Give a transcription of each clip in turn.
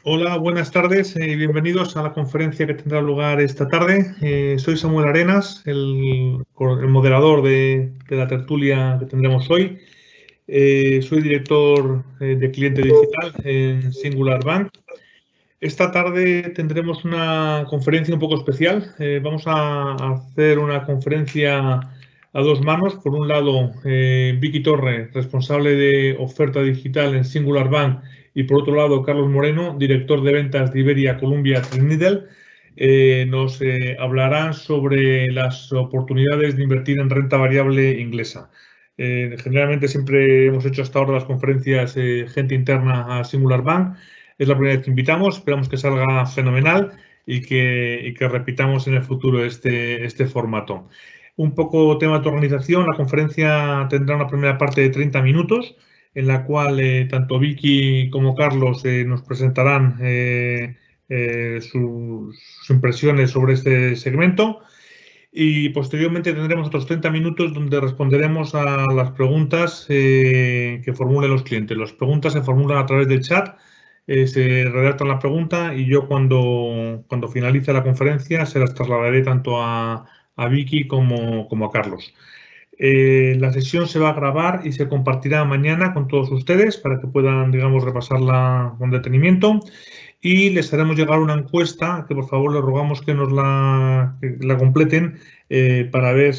Hola, buenas tardes y bienvenidos a la conferencia que tendrá lugar esta tarde. Soy Samuel Arenas, el moderador de la tertulia que tendremos hoy. Soy director de cliente digital en Singular Bank. Esta tarde tendremos una conferencia un poco especial. Vamos a hacer una conferencia a dos manos. Por un lado, Vicky Torre, responsable de oferta digital en Singular Bank, y por otro lado, Carlos Moreno, director de ventas de Iberia Columbia Trinidad, nos hablarán sobre las oportunidades de invertir en renta variable inglesa. Generalmente siempre hemos hecho hasta ahora las conferencias gente interna a Singular Bank. Es la primera vez que invitamos, esperamos que salga fenomenal y que repitamos en el futuro este formato. Un poco tema de tu organización, la conferencia tendrá una primera parte de 30 minutos, en la cual tanto Vicky como Carlos nos presentarán sus impresiones sobre este segmento. Y posteriormente tendremos otros 30 minutos donde responderemos a las preguntas que formulen los clientes. Las preguntas se formulan a través del chat, se redacta la pregunta y yo cuando finalice la conferencia se las trasladaré tanto a Vicky como a Carlos. La sesión se va a grabar y se compartirá mañana con todos ustedes para que puedan, digamos, repasarla con detenimiento. Y les haremos llegar una encuesta que por favor les rogamos que que la completen para ver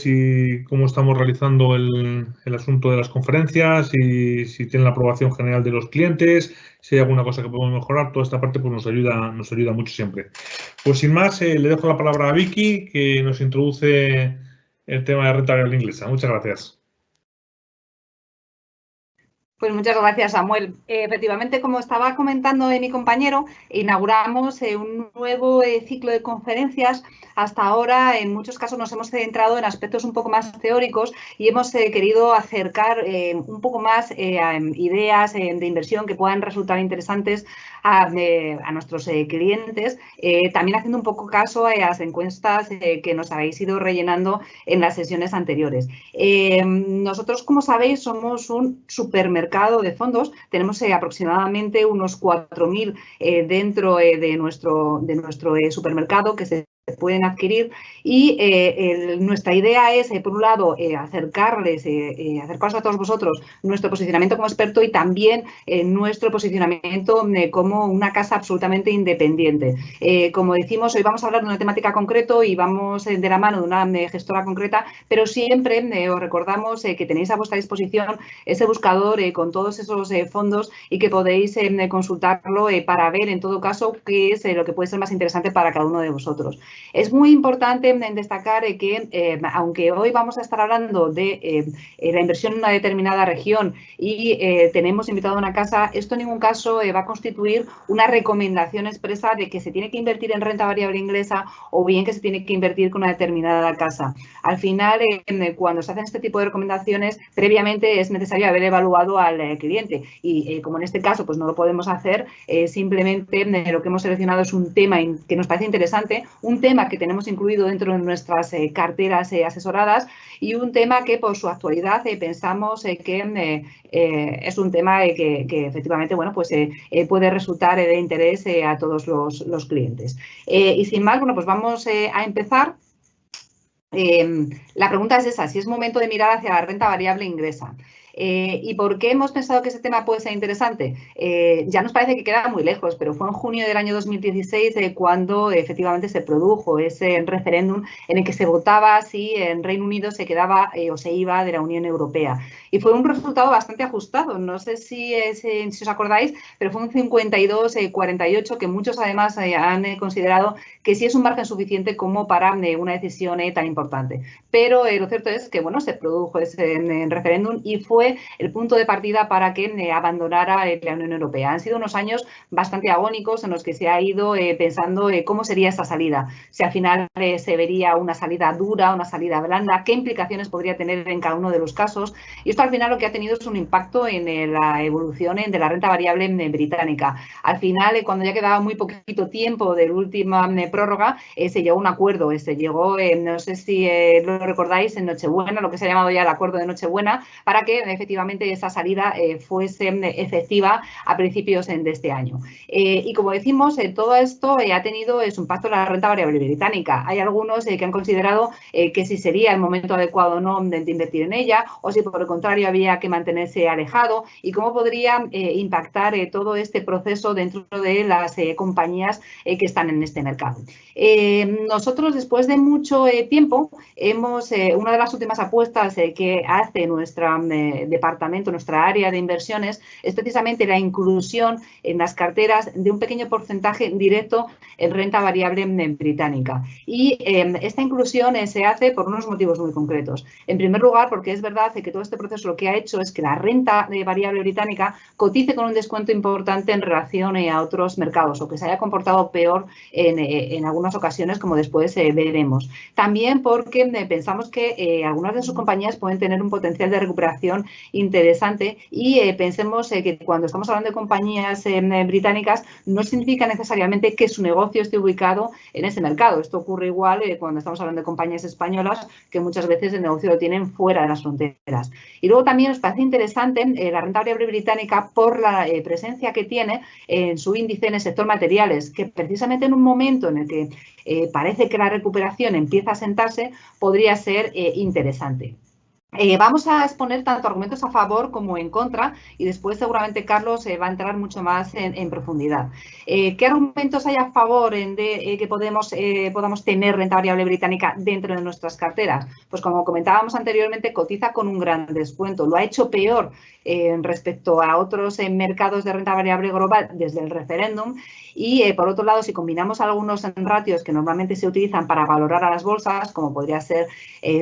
cómo estamos realizando el asunto de las conferencias y si tienen la aprobación general de los clientes, si hay alguna cosa que podemos mejorar. Toda esta parte pues nos ayuda mucho siempre. Pues sin más, le dejo la palabra a Vicky, que nos introduce el tema de renta variable inglesa. Muchas gracias. Pues muchas gracias, Samuel. Efectivamente, como estaba comentando mi compañero, inauguramos un nuevo ciclo de conferencias. Hasta ahora, en muchos casos, nos hemos centrado en aspectos un poco más teóricos y hemos querido acercar un poco más a ideas de inversión que puedan resultar interesantes a nuestros clientes, también haciendo un poco caso a las encuestas que nos habéis ido rellenando en las sesiones anteriores. Nosotros, como sabéis, somos un supermercado de fondos. Tenemos aproximadamente unos 4.000 dentro de nuestro supermercado que se pueden adquirir y nuestra idea es, por un lado, acercaros a todos vosotros nuestro posicionamiento como experto y también nuestro posicionamiento como una casa absolutamente independiente. Como decimos, hoy vamos a hablar de una temática concreta y vamos de la mano de una gestora concreta, pero siempre os recordamos que tenéis a vuestra disposición ese buscador con todos esos fondos y que podéis consultarlo para ver, en todo caso, qué es lo que puede ser más interesante para cada uno de vosotros. Es muy importante destacar que, aunque hoy vamos a estar hablando de la inversión en una determinada región y tenemos invitado a una casa, esto en ningún caso va a constituir una recomendación expresa de que se tiene que invertir en renta variable inglesa o bien que se tiene que invertir con una determinada casa. Al final, cuando se hacen este tipo de recomendaciones, previamente es necesario haber evaluado al cliente y como en este caso pues no lo podemos hacer, simplemente lo que hemos seleccionado es un tema que nos parece interesante, un tema que tenemos incluido dentro de nuestras carteras asesoradas y un tema que por su actualidad pensamos que es un tema que efectivamente bueno, pues, puede resultar de interés a todos los clientes. Y sin más, bueno, pues vamos a empezar. La pregunta es esa, si es momento de mirar hacia la renta variable inglesa. ¿Y por qué hemos pensado que ese tema puede ser interesante? Ya nos parece que queda muy lejos, pero fue en junio del año 2016 cuando efectivamente se produjo ese referéndum en el que se votaba si en Reino Unido se quedaba o se iba de la Unión Europea. Y fue un resultado bastante ajustado. No sé si os acordáis, pero fue un 52-48 que muchos además han considerado que sí es un margen suficiente como para una decisión tan importante. Pero lo cierto es que bueno, se produjo ese referéndum y fue el punto de partida para que abandonara la Unión Europea. Han sido unos años bastante agónicos en los que se ha ido pensando cómo sería esa salida. Si al final se vería una salida dura, una salida blanda, qué implicaciones podría tener en cada uno de los casos. Y esto al final lo que ha tenido es un impacto en la evolución de la renta variable británica. Al final, cuando ya quedaba muy poquito tiempo de la última prórroga, se llegó a un acuerdo. Se llegó, no sé si lo recordáis, en Nochebuena, lo que se ha llamado ya el acuerdo de Nochebuena, para que efectivamente esa salida fuese efectiva a principios de este año. Y como decimos, todo esto ha tenido su impacto en la renta variable británica. Hay algunos que han considerado que si sería el momento adecuado o no de invertir en ella, o si por el contrario había que mantenerse alejado, y cómo podría impactar todo este proceso dentro de las compañías que están en este mercado. Nosotros, después de mucho tiempo, una de las últimas apuestas que hace nuestro departamento, nuestra área de inversiones, es precisamente la inclusión en las carteras de un pequeño porcentaje directo en renta variable británica. Y esta inclusión se hace por unos motivos muy concretos. En primer lugar, porque es verdad que todo este proceso lo que ha hecho es que la renta variable británica cotice con un descuento importante en relación a otros mercados, o que se haya comportado peor en algunas ocasiones, como después veremos. También porque pensamos que algunas de sus compañías pueden tener un potencial de recuperación interesante, y pensemos que cuando estamos hablando de compañías británicas no significa necesariamente que su negocio esté ubicado en ese mercado. Esto ocurre igual cuando estamos hablando de compañías españolas, que muchas veces el negocio lo tienen fuera de las fronteras. Y luego también nos parece interesante la renta variable británica por la presencia que tiene en su índice en el sector materiales, que precisamente en un momento en el que parece que la recuperación empieza a sentarse, podría ser interesante. Vamos a exponer tanto argumentos a favor como en contra, y después seguramente Carlos va a entrar mucho más en profundidad. ¿Qué argumentos hay a favor de que podamos tener renta variable británica dentro de nuestras carteras? Pues como comentábamos anteriormente, cotiza con un gran descuento. Lo ha hecho peor respecto a otros mercados de renta variable global desde el referéndum. Y por otro lado, si combinamos algunos ratios que normalmente se utilizan para valorar a las bolsas, como podría ser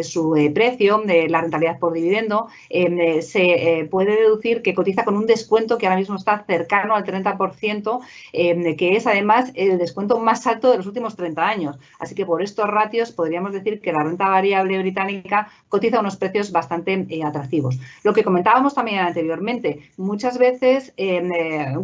su precio, la rentabilidad por dividendo, se puede deducir que cotiza con un descuento que ahora mismo está cercano al 30%, que es además el descuento más alto de los últimos 30 años. Así que por estos ratios podríamos decir que la renta variable británica cotiza a unos precios bastante atractivos. Lo que comentábamos también anteriormente, muchas veces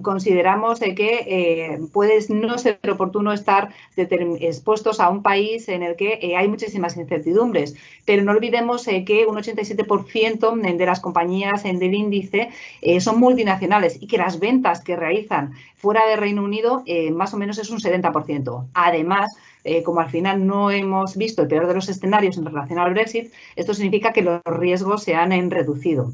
consideramos que puede no ser oportuno estar expuestos a un país en el que hay muchísimas incertidumbres, pero no olvidemos que un 87% de las compañías del índice son multinacionales, y que las ventas que realizan fuera de Reino Unido más o menos es un 70%. Además, como al final no hemos visto el peor de los escenarios en relación al Brexit, esto significa que los riesgos se han reducido.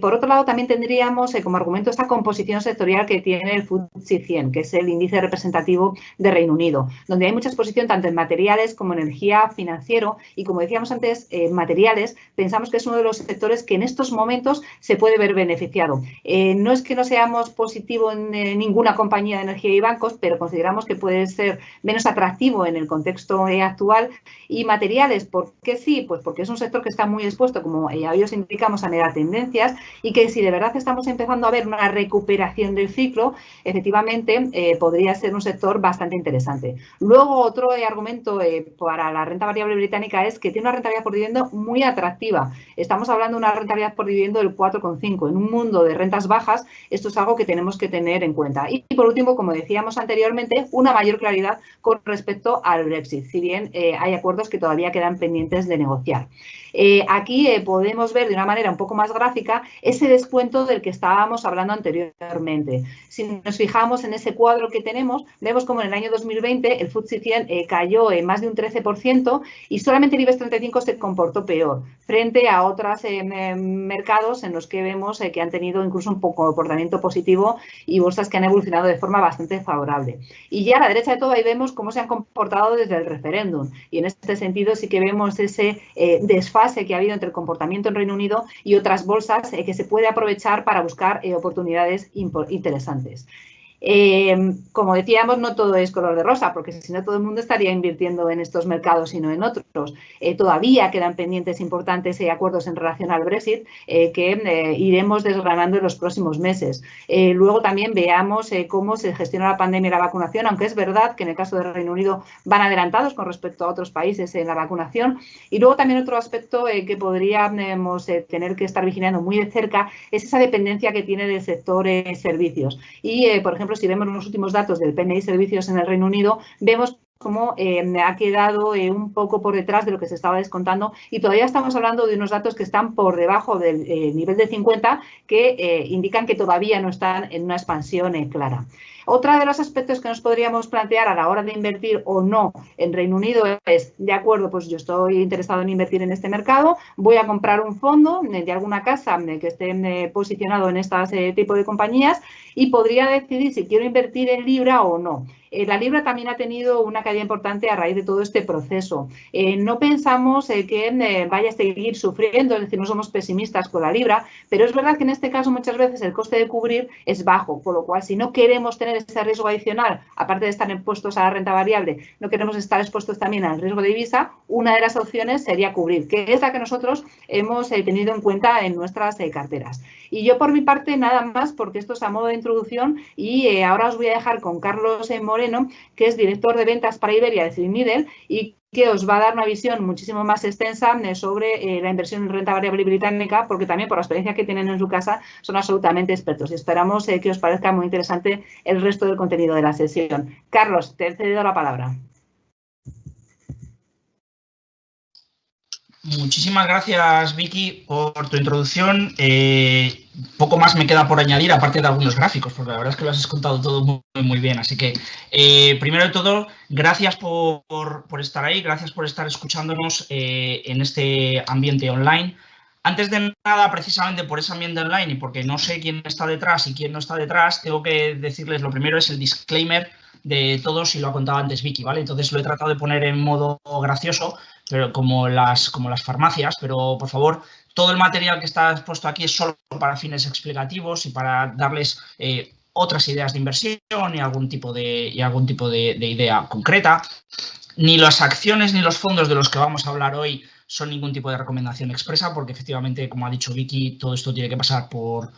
Por otro lado, también tendríamos como argumento esta composición sectorial que tiene el FTSE 100, que es el índice representativo de Reino Unido, donde hay mucha exposición tanto en materiales como energía, financiero, y como decíamos antes, materiales, pensamos que es uno de los sectores que en estos momentos se puede ver beneficiado. No es que no seamos positivos en ninguna compañía de energía y bancos, pero consideramos que puede ser menos atractivo en el contexto actual. Y materiales, ¿por qué sí? Pues porque es un sector que está muy expuesto, como ya os indicamos, a megatendencias, y que si de verdad estamos empezando a ver una recuperación del ciclo, efectivamente podría ser un sector bastante interesante. Luego, otro argumento para la renta variable británica es que tiene una rentabilidad por dividendo muy atractiva. Estamos hablando de una rentabilidad por dividendo del 4,5. En un mundo de rentas bajas, esto es algo que tenemos que tener en cuenta. Y por último, como decíamos anteriormente, una mayor claridad con respecto al Brexit, si bien hay acuerdos que todavía quedan pendientes de negociar. Aquí podemos ver de una manera un poco más gráfica ese descuento del que estábamos hablando anteriormente. Si nos fijamos en ese cuadro que tenemos, vemos como en el año 2020 el FTSE 100 cayó en más de un 13%, y solamente el IBEX 35 se comportó peor frente a otros mercados en los que vemos que han tenido incluso un poco comportamiento positivo, y bolsas que han evolucionado de forma bastante favorable. Y ya a la derecha de todo ahí vemos cómo se han comportado desde el referéndum, y en este sentido sí que vemos ese desfase que ha habido entre el comportamiento en Reino Unido y otras bolsas que se puede aprovechar para buscar oportunidades interesantes. Como decíamos, no todo es color de rosa, porque si no todo el mundo estaría invirtiendo en estos mercados y no en otros. Todavía quedan pendientes importantes acuerdos en relación al Brexit que iremos desgranando en los próximos meses. Luego también veamos cómo se gestiona la pandemia y la vacunación, aunque es verdad que en el caso del Reino Unido van adelantados con respecto a otros países en la vacunación. Y luego también otro aspecto que podríamos tener que estar vigilando muy de cerca es esa dependencia que tiene del sector servicios. Y, por ejemplo, si vemos los últimos datos del PMI Servicios en el Reino Unido, vemos cómo ha quedado un poco por detrás de lo que se estaba descontando y todavía estamos hablando de unos datos que están por debajo del nivel de 50 que indican que todavía no están en una expansión clara. Otro de los aspectos que nos podríamos plantear a la hora de invertir o no en Reino Unido es, de acuerdo, pues yo estoy interesado en invertir en este mercado, voy a comprar un fondo de alguna casa que esté posicionado en este tipo de compañías y podría decidir si quiero invertir en libra o no. La libra también ha tenido una caída importante a raíz de todo este proceso. No pensamos que vaya a seguir sufriendo, es decir, no somos pesimistas con la libra, pero es verdad que en este caso muchas veces el coste de cubrir es bajo, por lo cual si no queremos tener ese riesgo adicional, aparte de estar expuestos a la renta variable, no queremos estar expuestos también al riesgo de divisa, una de las opciones sería cubrir, que es la que nosotros hemos tenido en cuenta en nuestras carteras. Y yo por mi parte nada más, porque esto es a modo de introducción y ahora os voy a dejar con Carlos Moreno, que es director de ventas para Iberia de Threadneedle y que os va a dar una visión muchísimo más extensa sobre la inversión en renta variable británica, porque también por la experiencia que tienen en su casa son absolutamente expertos y esperamos que os parezca muy interesante el resto del contenido de la sesión. Carlos, te he cedido la palabra. Muchísimas gracias, Vicky, por tu introducción. Poco más me queda por añadir, aparte de algunos gráficos, porque la verdad es que lo has contado todo muy, muy bien. Así que, primero de todo, gracias por estar ahí, gracias por estar escuchándonos en este ambiente online. Antes de nada, precisamente por ese ambiente online y porque no sé quién está detrás y quién no está detrás, tengo que decirles, lo primero es el disclaimer de todos y lo ha contado antes Vicky, ¿vale? Entonces lo he tratado de poner en modo gracioso, pero como las farmacias, pero por favor, todo el material que está expuesto aquí es solo para fines explicativos y para darles otras ideas de inversión y algún tipo de idea concreta. Ni las acciones ni los fondos de los que vamos a hablar hoy son ningún tipo de recomendación expresa, porque efectivamente, como ha dicho Vicky, todo esto tiene que pasar por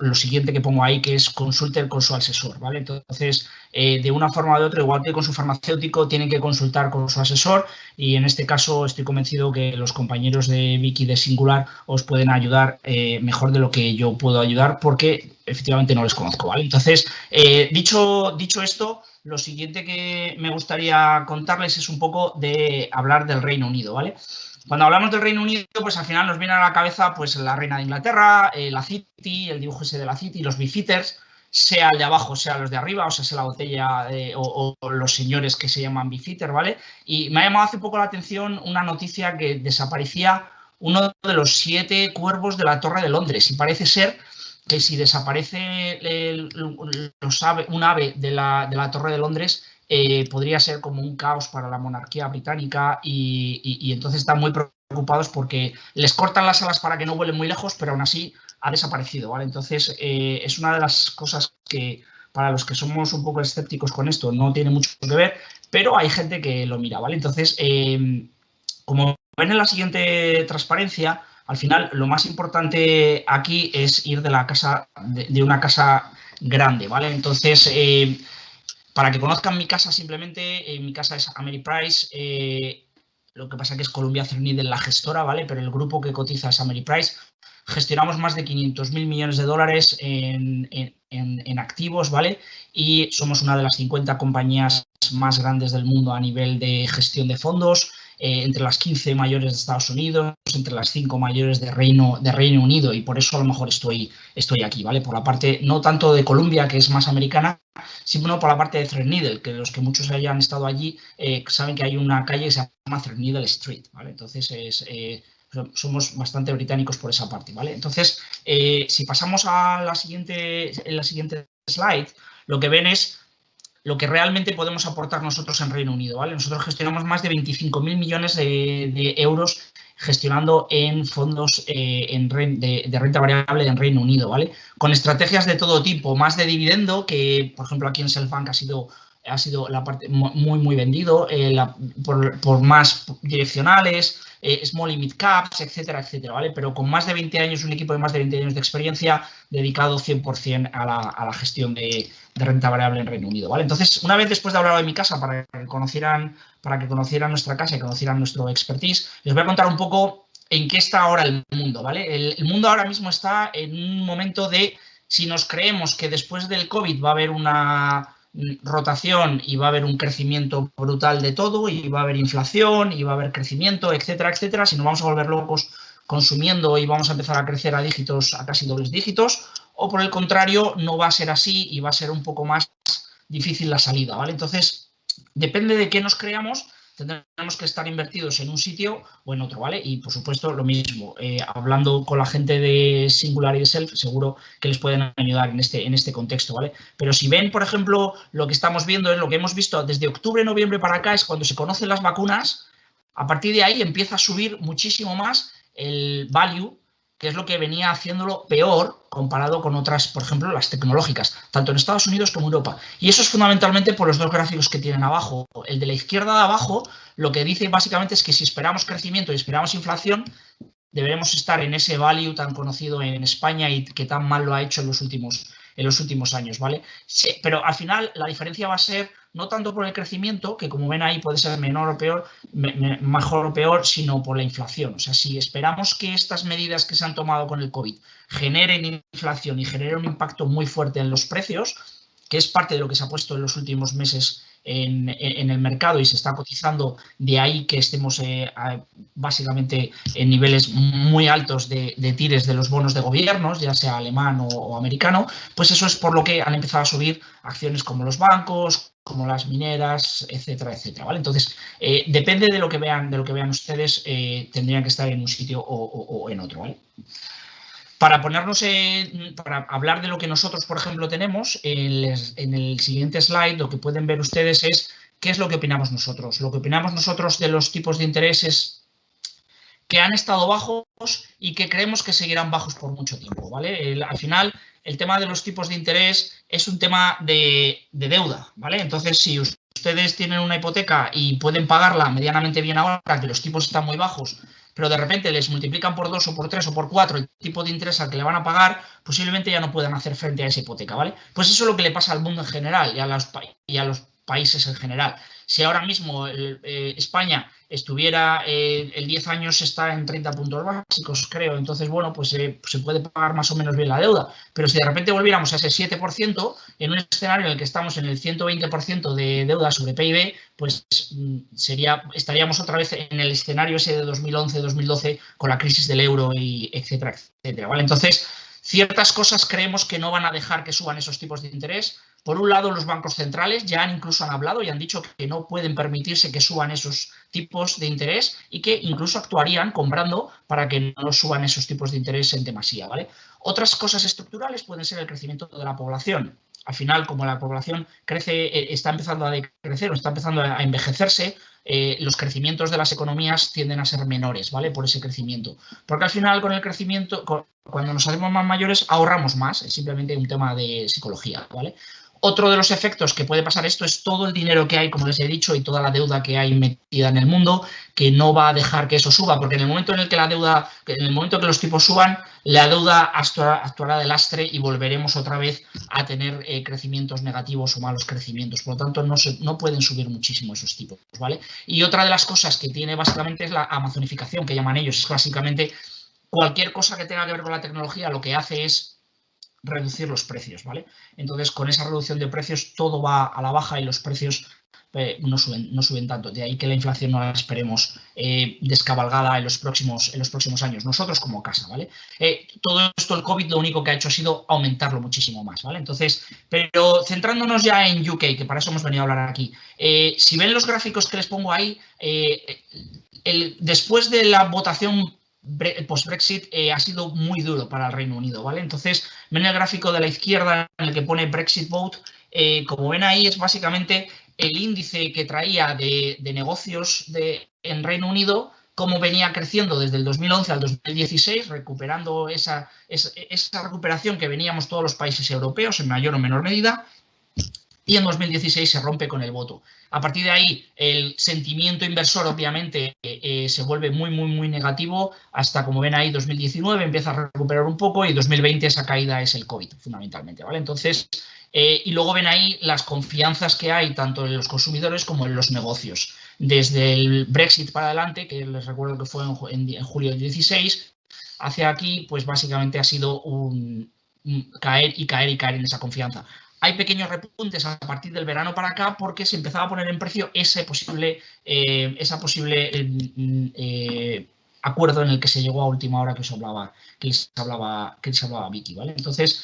lo siguiente que pongo ahí, que es consulte con su asesor, ¿vale? Entonces, de una forma o de otra, igual que con su farmacéutico, tienen que consultar con su asesor y en este caso estoy convencido que los compañeros de Vicky de Singular os pueden ayudar mejor de lo que yo puedo ayudar, porque efectivamente no les conozco, ¿vale? Entonces, dicho esto, lo siguiente que me gustaría contarles es un poco de hablar del Reino Unido, ¿vale? Cuando hablamos del Reino Unido, pues al final nos viene a la cabeza pues la reina de Inglaterra, la City, el dibujo ese de la City, los beefeaters, sea el de abajo, sea los de arriba, o sea la botella o los señores que se llaman beefeater, ¿vale? Y me ha llamado hace poco la atención una noticia que desaparecía uno de los 7 cuervos de la Torre de Londres y parece ser que si desaparece un ave de la Torre de Londres, podría ser como un caos para la monarquía británica y entonces están muy preocupados porque les cortan las alas para que no vuelen muy lejos, pero aún así ha desaparecido, ¿vale? Entonces es una de las cosas que para los que somos un poco escépticos con esto no tiene mucho que ver, pero hay gente que lo mira, ¿vale? Entonces, como ven en la siguiente transparencia, al final lo más importante aquí es ir de la casa, de una casa grande, ¿vale? Entonces, para que conozcan mi casa simplemente, mi casa es Ameriprise, lo que pasa que es Columbia Threadneedle la gestora, ¿vale? Pero el grupo que cotiza es Ameriprise. Gestionamos más de 500.000 millones de dólares en activos, ¿vale? Y somos una de las 50 compañías más grandes del mundo a nivel de gestión de fondos, entre las 15 mayores de Estados Unidos, entre las 5 mayores de Reino Unido, y por eso a lo mejor estoy aquí, ¿vale? Por la parte, no tanto de Columbia, que es más americana, sino por la parte de Threadneedle, que los que muchos hayan estado allí saben que hay una calle que se llama Threadneedle Street, ¿vale? Entonces somos bastante británicos por esa parte, ¿vale? Entonces, si pasamos a la siguiente slide, lo que ven es lo que realmente podemos aportar nosotros en Reino Unido, ¿vale? Nosotros gestionamos más de 25.000 millones de euros gestionando en fondos de renta variable en Reino Unido, ¿vale? Con estrategias de todo tipo, más de dividendo, que por ejemplo aquí en Selfbank ha sido la parte muy vendido, por más direccionales, small y mid caps, etcétera, etcétera, ¿vale? Pero con más de 20 años, un equipo de más de 20 años de experiencia dedicado 100% a la gestión de renta variable en Reino Unido, ¿vale? Entonces, una vez después de hablar de mi casa, para que conocieran nuestra casa y conocieran nuestro expertise, les voy a contar un poco en qué está ahora el mundo, ¿vale? El mundo ahora mismo está en un momento de, si nos creemos que después del COVID va a haber rotación y va a haber un crecimiento brutal de todo y va a haber inflación y va a haber crecimiento, etcétera, etcétera, si nos vamos a volver locos consumiendo y vamos a empezar a crecer a dígitos, a casi dobles dígitos, o por el contrario, no va a ser así y va a ser un poco más difícil la salida, ¿vale? Entonces, depende de qué nos creamos, tendremos que estar invertidos en un sitio o en otro, ¿vale? Y, por supuesto, lo mismo, hablando con la gente de Singular y de Self, seguro que les pueden ayudar en este contexto, ¿vale? Pero si ven, por ejemplo, lo que estamos viendo, lo que hemos visto desde octubre, noviembre para acá, es cuando se conocen las vacunas, a partir de ahí empieza a subir muchísimo más el value, que es lo que venía haciéndolo peor comparado con otras, por ejemplo, las tecnológicas, tanto en Estados Unidos como en Europa. Y eso es fundamentalmente por los dos gráficos que tienen abajo. El de la izquierda de abajo lo que dice básicamente es que si esperamos crecimiento y esperamos inflación, deberemos estar en ese value tan conocido en España y que tan mal lo ha hecho en los últimos años, ¿vale? Sí, pero al final la diferencia va a ser no tanto por el crecimiento, que como ven ahí puede ser menor o peor, mejor o peor, sino por la inflación. O sea, si esperamos que estas medidas que se han tomado con el COVID generen inflación y generen un impacto muy fuerte en los precios, que es parte de lo que se ha puesto en los últimos meses en el mercado y se está cotizando, de ahí que estemos básicamente en niveles muy altos de tires de los bonos de gobiernos, ya sea alemán o americano, pues eso es por lo que han empezado a subir acciones como los bancos, como las mineras, etcétera, etcétera, ¿vale? Entonces, depende de lo que vean ustedes, tendrían que estar en un sitio o en otro, ¿vale? Para hablar de lo que nosotros, por ejemplo, tenemos, en el siguiente slide lo que pueden ver ustedes es qué es lo que opinamos nosotros. Lo que opinamos nosotros de los tipos de interés es que han estado bajos y que creemos que seguirán bajos por mucho tiempo, ¿vale? Al final, el tema de los tipos de interés es un tema de deuda, ¿vale? Entonces, si ustedes tienen una hipoteca y pueden pagarla medianamente bien ahora, que los tipos están muy bajos, pero de repente les multiplican por 2 o por 3 o por 4 el tipo de interés al que le van a pagar, posiblemente ya no puedan hacer frente a esa hipoteca, ¿vale? Pues eso es lo que le pasa al mundo en general y a los países en general. Si ahora mismo España estuviera, el 10 años está en 30 puntos básicos, creo, entonces, bueno, pues se puede pagar más o menos bien la deuda, pero si de repente volviéramos a ese 7%, en un escenario en el que estamos en el 120% de deuda sobre PIB, pues estaríamos otra vez en el escenario ese de 2011-2012 con la crisis del euro y etcétera, etcétera, ¿vale? Entonces, ciertas cosas creemos que no van a dejar que suban esos tipos de interés. Por un lado, los bancos centrales ya incluso han hablado y han dicho que no pueden permitirse que suban esos tipos de interés y que incluso actuarían comprando para que no suban esos tipos de interés en demasía, ¿vale? Otras cosas estructurales pueden ser el crecimiento de la población. Al final, como la población crece, está empezando a decrecer o está empezando a envejecerse, los crecimientos de las economías tienden a ser menores, ¿vale? Por ese crecimiento. Porque al final, con el crecimiento, cuando nos hacemos más mayores, ahorramos más. Es simplemente un tema de psicología, ¿vale? Otro de los efectos que puede pasar esto es todo el dinero que hay, como les he dicho, y toda la deuda que hay metida en el mundo, que no va a dejar que eso suba, porque en el momento en el que los tipos suban, la deuda actuará de lastre y volveremos otra vez a tener crecimientos negativos o malos crecimientos. Por lo tanto, no pueden subir muchísimo esos tipos, ¿vale? Y otra de las cosas que tiene básicamente es la amazonificación, que llaman ellos. Es básicamente cualquier cosa que tenga que ver con la tecnología, lo que hace es reducir los precios, ¿vale? Entonces, con esa reducción de precios, todo va a la baja y los precios no suben tanto. De ahí que la inflación no la esperemos descabalgada en los próximos años, nosotros como casa, ¿vale? Todo esto, el COVID, lo único que ha hecho ha sido aumentarlo muchísimo más, ¿vale? Entonces, pero centrándonos ya en UK, que para eso hemos venido a hablar aquí, si ven los gráficos que les pongo ahí, después de la votación post-Brexit ha sido muy duro para el Reino Unido, ¿vale? Entonces, ven el gráfico de la izquierda en el que pone Brexit Vote, como ven ahí es básicamente el índice que traía de negocios en Reino Unido, cómo venía creciendo desde el 2011 al 2016, recuperando esa recuperación que veníamos todos los países europeos en mayor o menor medida, y en 2016 se rompe con el voto. A partir de ahí, el sentimiento inversor, obviamente, se vuelve muy, muy, muy negativo, hasta, como ven ahí, 2019 empieza a recuperar un poco y 2020 esa caída es el COVID, fundamentalmente, ¿vale? Entonces, y luego ven ahí las confianzas que hay tanto en los consumidores como en los negocios. Desde el Brexit para adelante, que les recuerdo que fue en julio del 16, hacia aquí, pues básicamente ha sido un caer y caer y caer en esa confianza. hay pequeños repuntes a partir del verano para acá porque se empezaba a poner en precio esa posible acuerdo en el que se llegó a última hora que les hablaba Vicky, ¿vale? Entonces,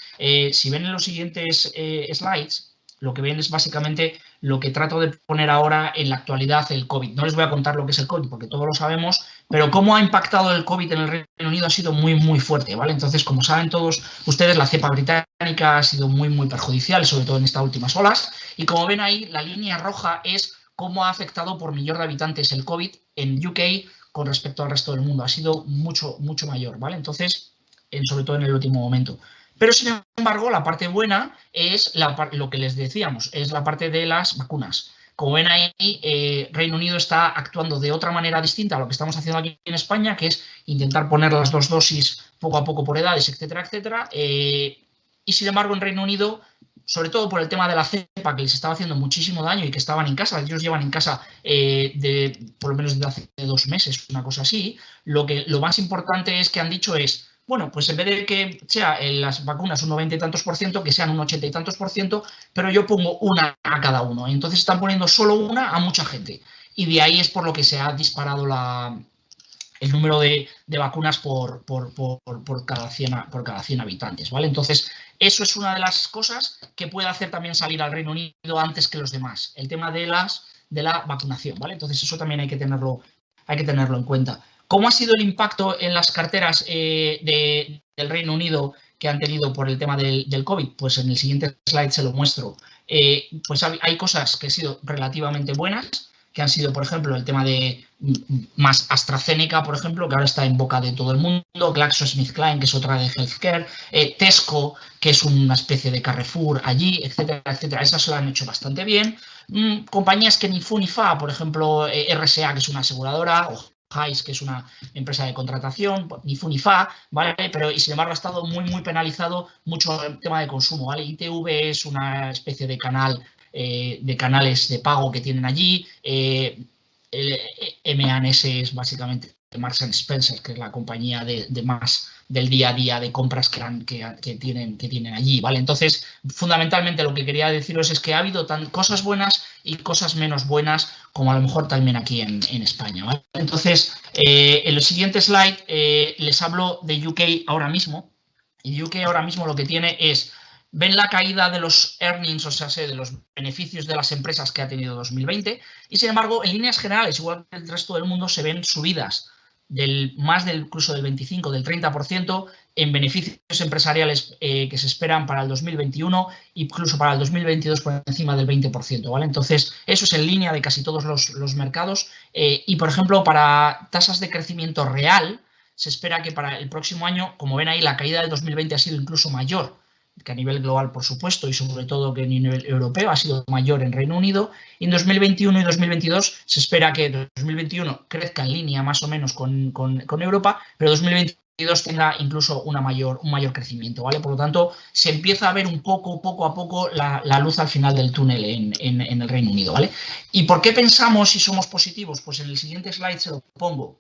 si ven en los siguientes slides, lo que ven es básicamente lo que trato de poner ahora en la actualidad el COVID. No les voy a contar lo que es el COVID porque todos lo sabemos, pero cómo ha impactado el COVID en el Reino Unido ha sido muy, muy fuerte, ¿vale? Entonces, como saben todos ustedes, la cepa británica ha sido muy, muy perjudicial, sobre todo en estas últimas olas. Y como ven ahí, la línea roja es cómo ha afectado por millón de habitantes el COVID en UK con respecto al resto del mundo. Ha sido mucho, mucho mayor, ¿vale? Entonces, sobre todo en el último momento. Pero, sin embargo, la parte buena es lo que les decíamos, es la parte de las vacunas. Como ven ahí, Reino Unido está actuando de otra manera distinta a lo que estamos haciendo aquí en España, que es intentar poner las 2 dosis poco a poco por edades, etcétera, etcétera. Y, sin embargo, en Reino Unido, sobre todo por el tema de la cepa, que les estaba haciendo muchísimo daño y que estaban en casa, ellos llevan en casa por lo menos desde hace 2 meses, una cosa así, lo más importante es que han dicho es, bueno, pues en vez de que sea las vacunas un 90 y tantos %, que sean un 80 y tantos %, pero yo pongo una a cada uno. Entonces están poniendo solo una a mucha gente. Y de ahí es por lo que se ha disparado el número de vacunas por cada 100 habitantes, ¿vale? Entonces, eso es una de las cosas que puede hacer también salir al Reino Unido antes que los demás, el tema de la vacunación, ¿vale? Entonces, eso también hay que tenerlo en cuenta. ¿Cómo ha sido el impacto en las carteras del Reino Unido que han tenido por el tema del COVID? Pues en el siguiente slide se lo muestro. Pues hay cosas que han sido relativamente buenas, que han sido, por ejemplo, el tema de más AstraZeneca, por ejemplo, que ahora está en boca de todo el mundo, GlaxoSmithKline, que es otra de Healthcare, Tesco, que es una especie de Carrefour allí, etcétera, etcétera. Esas se lo han hecho bastante bien. Compañías que ni fu ni fa, por ejemplo, RSA, que es una aseguradora, o Hayes, que es una empresa de contratación, ni fu ni fa, ¿vale? Pero, y sin embargo, ha estado muy, muy penalizado mucho el tema de consumo, ¿vale? ITV es una especie de canales de pago que tienen allí. M&S es básicamente Marks & Spencer, que es la compañía de más del día a día de compras que tienen allí, ¿vale? Entonces, fundamentalmente lo que quería deciros es que ha habido cosas buenas y cosas menos buenas, como a lo mejor también aquí en España, ¿vale? Entonces, en el siguiente slide les hablo de UK ahora mismo. Y UK ahora mismo lo que tiene es, ven la caída de los earnings, o sea, de los beneficios de las empresas que ha tenido 2020, y sin embargo, en líneas generales, igual que el resto del mundo, se ven subidas incluso del 25, del 30% en beneficios empresariales que se esperan para el 2021, incluso para el 2022 por encima del 20%, ¿vale? Entonces, eso es en línea de casi todos los mercados y, por ejemplo, para tasas de crecimiento real, se espera que para el próximo año, como ven ahí, la caída del 2020 ha sido incluso mayor que a nivel global, por supuesto, y sobre todo que a nivel europeo ha sido mayor en Reino Unido. Y en 2021 y 2022 se espera que 2021 crezca en línea más o menos con Europa, pero 2022 tenga incluso un mayor crecimiento, ¿vale? Por lo tanto, se empieza a ver poco a poco la luz al final del túnel en el Reino Unido, ¿vale? ¿Y por qué pensamos y somos positivos? Pues en el siguiente slide se lo pongo.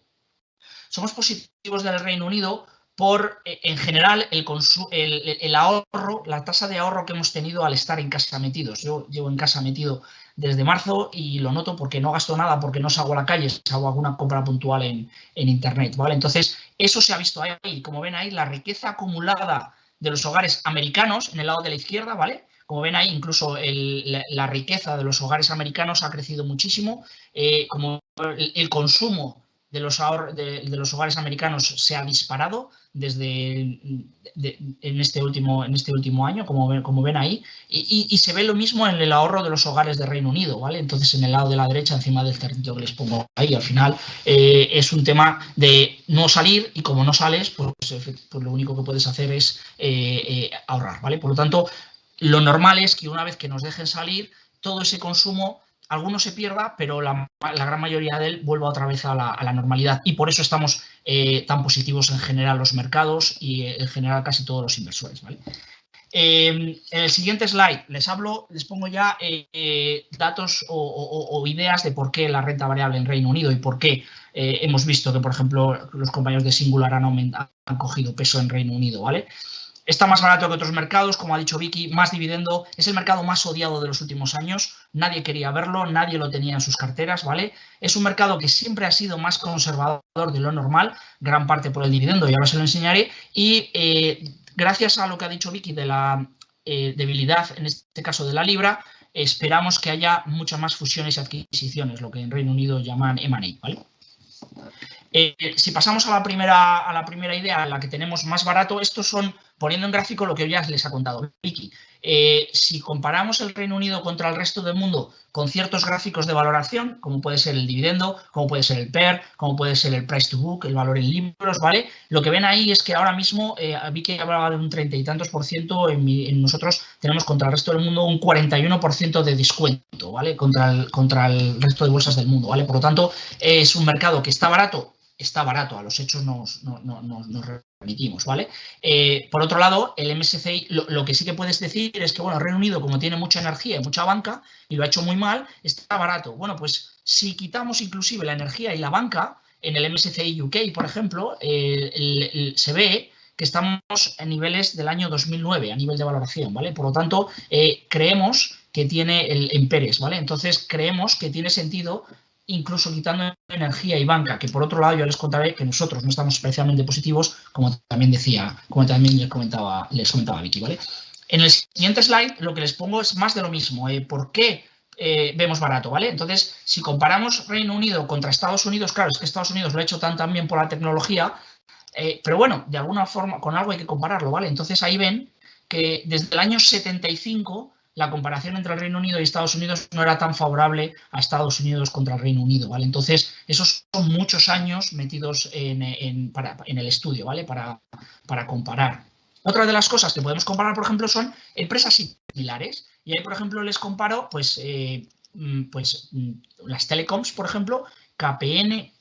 Somos positivos del Reino Unido por, en general, el ahorro, la tasa de ahorro que hemos tenido al estar en casa metidos. Yo llevo en casa metido desde marzo y lo noto porque no gasto nada, porque no salgo a la calle, hago alguna compra puntual en Internet, ¿vale? Entonces, eso se ha visto ahí. Como ven ahí, la riqueza acumulada de los hogares americanos, en el lado de la izquierda, ¿vale? Como ven ahí, incluso la riqueza de los hogares americanos ha crecido muchísimo. Como el consumo de los hogares americanos se ha disparado en este último año, como ven ahí, y se ve lo mismo en el ahorro de los hogares de Reino Unido, ¿vale? Entonces, en el lado de la derecha, encima del cerdito que les pongo ahí, al final, es un tema de no salir, y como no sales, pues lo único que puedes hacer es ahorrar, ¿vale? Por lo tanto, lo normal es que una vez que nos dejen salir, todo ese consumo, alguno se pierda, pero la gran mayoría de él vuelva otra vez a la normalidad. Y por eso estamos tan positivos en general los mercados y en general casi todos los inversores, ¿vale? En el siguiente slide les pongo ya datos o ideas de por qué la renta variable en Reino Unido y por qué hemos visto que, por ejemplo, los compañeros de Singular han cogido peso en Reino Unido, ¿vale? Está más barato que otros mercados, como ha dicho Vicky, más dividendo. Es el mercado más odiado de los últimos años. Nadie quería verlo, nadie lo tenía en sus carteras, ¿vale? Es un mercado que siempre ha sido más conservador de lo normal, gran parte por el dividendo, y ahora se lo enseñaré. Y gracias a lo que ha dicho Vicky de la debilidad, en este caso de la libra, esperamos que haya muchas más fusiones y adquisiciones, lo que en Reino Unido llaman M&A, ¿vale? Si pasamos a la primera idea, en la que tenemos más barato, estos son, poniendo en gráfico lo que ya les ha contado Vicky. Si comparamos el Reino Unido contra el resto del mundo con ciertos gráficos de valoración, como puede ser el dividendo, como puede ser el PER, como puede ser el price to book, el valor en libros, ¿vale? Lo que ven ahí es que ahora mismo, Vicky hablaba de un 30 y tantos %, en nosotros tenemos contra el resto del mundo un 41% de descuento, ¿vale? Contra el resto de bolsas del mundo, ¿vale? Por lo tanto, es un mercado que está barato, a los hechos nos remitimos, ¿vale? Por otro lado, el MSCI, lo que sí que puedes decir es que, bueno, el Reino Unido, como tiene mucha energía y mucha banca, y lo ha hecho muy mal, está barato. Bueno, pues si quitamos inclusive la energía y la banca, en el MSCI UK, por ejemplo, se ve que estamos en niveles del año 2009, a nivel de valoración, ¿vale? Por lo tanto, creemos que tiene en PERES, ¿vale? Entonces, creemos que tiene sentido, incluso quitando energía y banca, que por otro lado yo les contaré que nosotros no estamos especialmente positivos, como también les comentaba Vicky, ¿vale? En el siguiente slide lo que les pongo es más de lo mismo. ¿Por qué vemos barato, ¿vale? Entonces, si comparamos Reino Unido contra Estados Unidos, claro, es que Estados Unidos lo ha hecho tan bien por la tecnología, pero bueno, de alguna forma, con algo hay que compararlo, ¿vale? Entonces ahí ven que desde el año 75 la comparación entre el Reino Unido y Estados Unidos no era tan favorable a Estados Unidos contra el Reino Unido, ¿vale? Entonces, esos son muchos años metidos en el estudio, ¿vale? Para comparar. Otra de las cosas que podemos comparar, por ejemplo, son empresas similares. Y ahí, por ejemplo, les comparo, pues las telecoms, por ejemplo, KPN,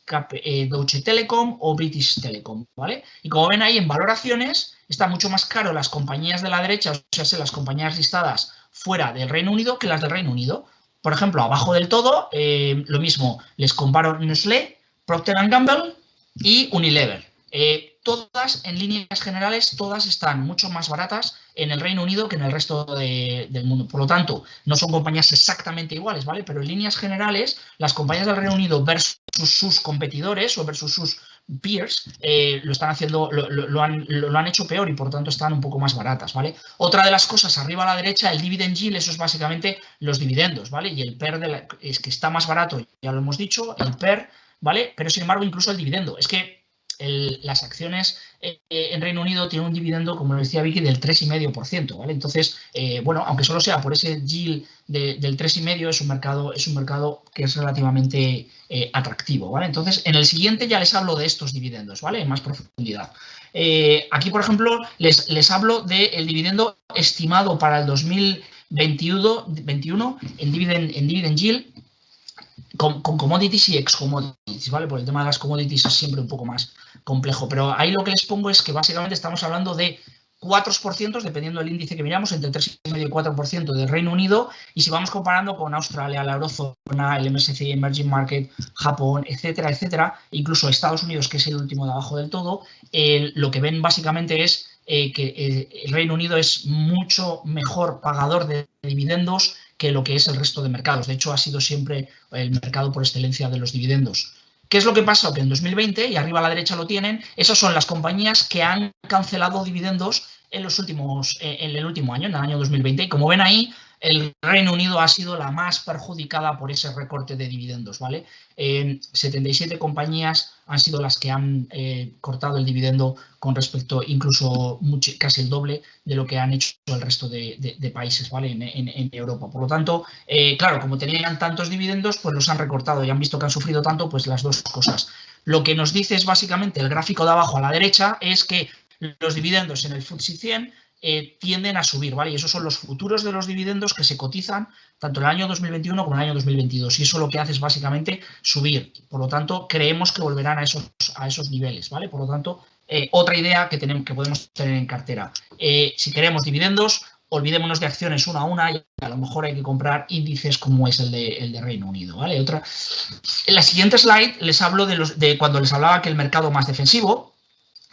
Deutsche Telekom o British Telecom, ¿vale? Y como ven ahí en valoraciones, está mucho más caro las compañías de la derecha, o sea, las compañías listadas fuera del Reino Unido que las del Reino Unido. Por ejemplo, abajo del todo, lo mismo, les comparo Nestlé, Procter & Gamble y Unilever. Todas, en líneas generales, todas están mucho más baratas en el Reino Unido que en el resto del mundo. Por lo tanto, no son compañías exactamente iguales, ¿vale? Pero en líneas generales, las compañías del Reino Unido versus sus competidores o versus sus peers lo están haciendo, lo han hecho peor y por tanto están un poco más baratas, ¿vale? Otra de las cosas, arriba a la derecha, el dividend yield, eso es básicamente los dividendos, ¿vale? Y el PER es que está más barato, ya lo hemos dicho, el PER, ¿vale? Pero sin embargo, incluso el dividendo. Es que las acciones en Reino Unido tienen un dividendo, como decía Vicky, del 3,5%, ¿vale? Entonces, bueno, aunque solo sea por ese yield del 3,5%, es un mercado que es relativamente atractivo, ¿vale? Entonces, en el siguiente ya les hablo de estos dividendos, ¿vale? En más profundidad. Aquí, por ejemplo, les hablo del dividendo estimado para el 2021 en dividend yield, con commodities y ex-commodities, ¿vale? Por el tema de las commodities es siempre un poco más complejo, pero ahí lo que les pongo es que básicamente estamos hablando de 4%, dependiendo del índice que miramos, entre el 3,5 y el 4% del Reino Unido, y si vamos comparando con Australia, la eurozona, el MSCI Emerging Market, Japón, etcétera, etcétera, incluso Estados Unidos, que es el último de abajo del todo, lo que ven básicamente es que el Reino Unido es mucho mejor pagador de dividendos que lo que es el resto de mercados. De hecho, ha sido siempre el mercado por excelencia de los dividendos. ¿Qué es lo que pasa? Que en 2020, y arriba a la derecha lo tienen, esas son las compañías que han cancelado dividendos en el último año, en el año 2020. Y como ven ahí, el Reino Unido ha sido la más perjudicada por ese recorte de dividendos, ¿vale? 77 compañías han sido las que han cortado el dividendo con respecto, incluso casi el doble de lo que han hecho el resto de países, ¿vale? En Europa. Por lo tanto, claro, como tenían tantos dividendos, pues los han recortado y han visto que han sufrido tanto, pues las dos cosas. Lo que nos dice es básicamente el gráfico de abajo a la derecha es que los dividendos en el FTSE 100 tienden a subir, ¿vale? Y esos son los futuros de los dividendos que se cotizan tanto en el año 2021 como en el año 2022. Y eso lo que hace es básicamente subir. Por lo tanto, creemos que volverán a esos niveles, ¿vale? Por lo tanto, otra idea que podemos tener en cartera. Si queremos dividendos, olvidémonos de acciones una a una y a lo mejor hay que comprar índices como es el de Reino Unido, ¿vale? En la siguiente slide les hablo de cuando les hablaba que el mercado más defensivo.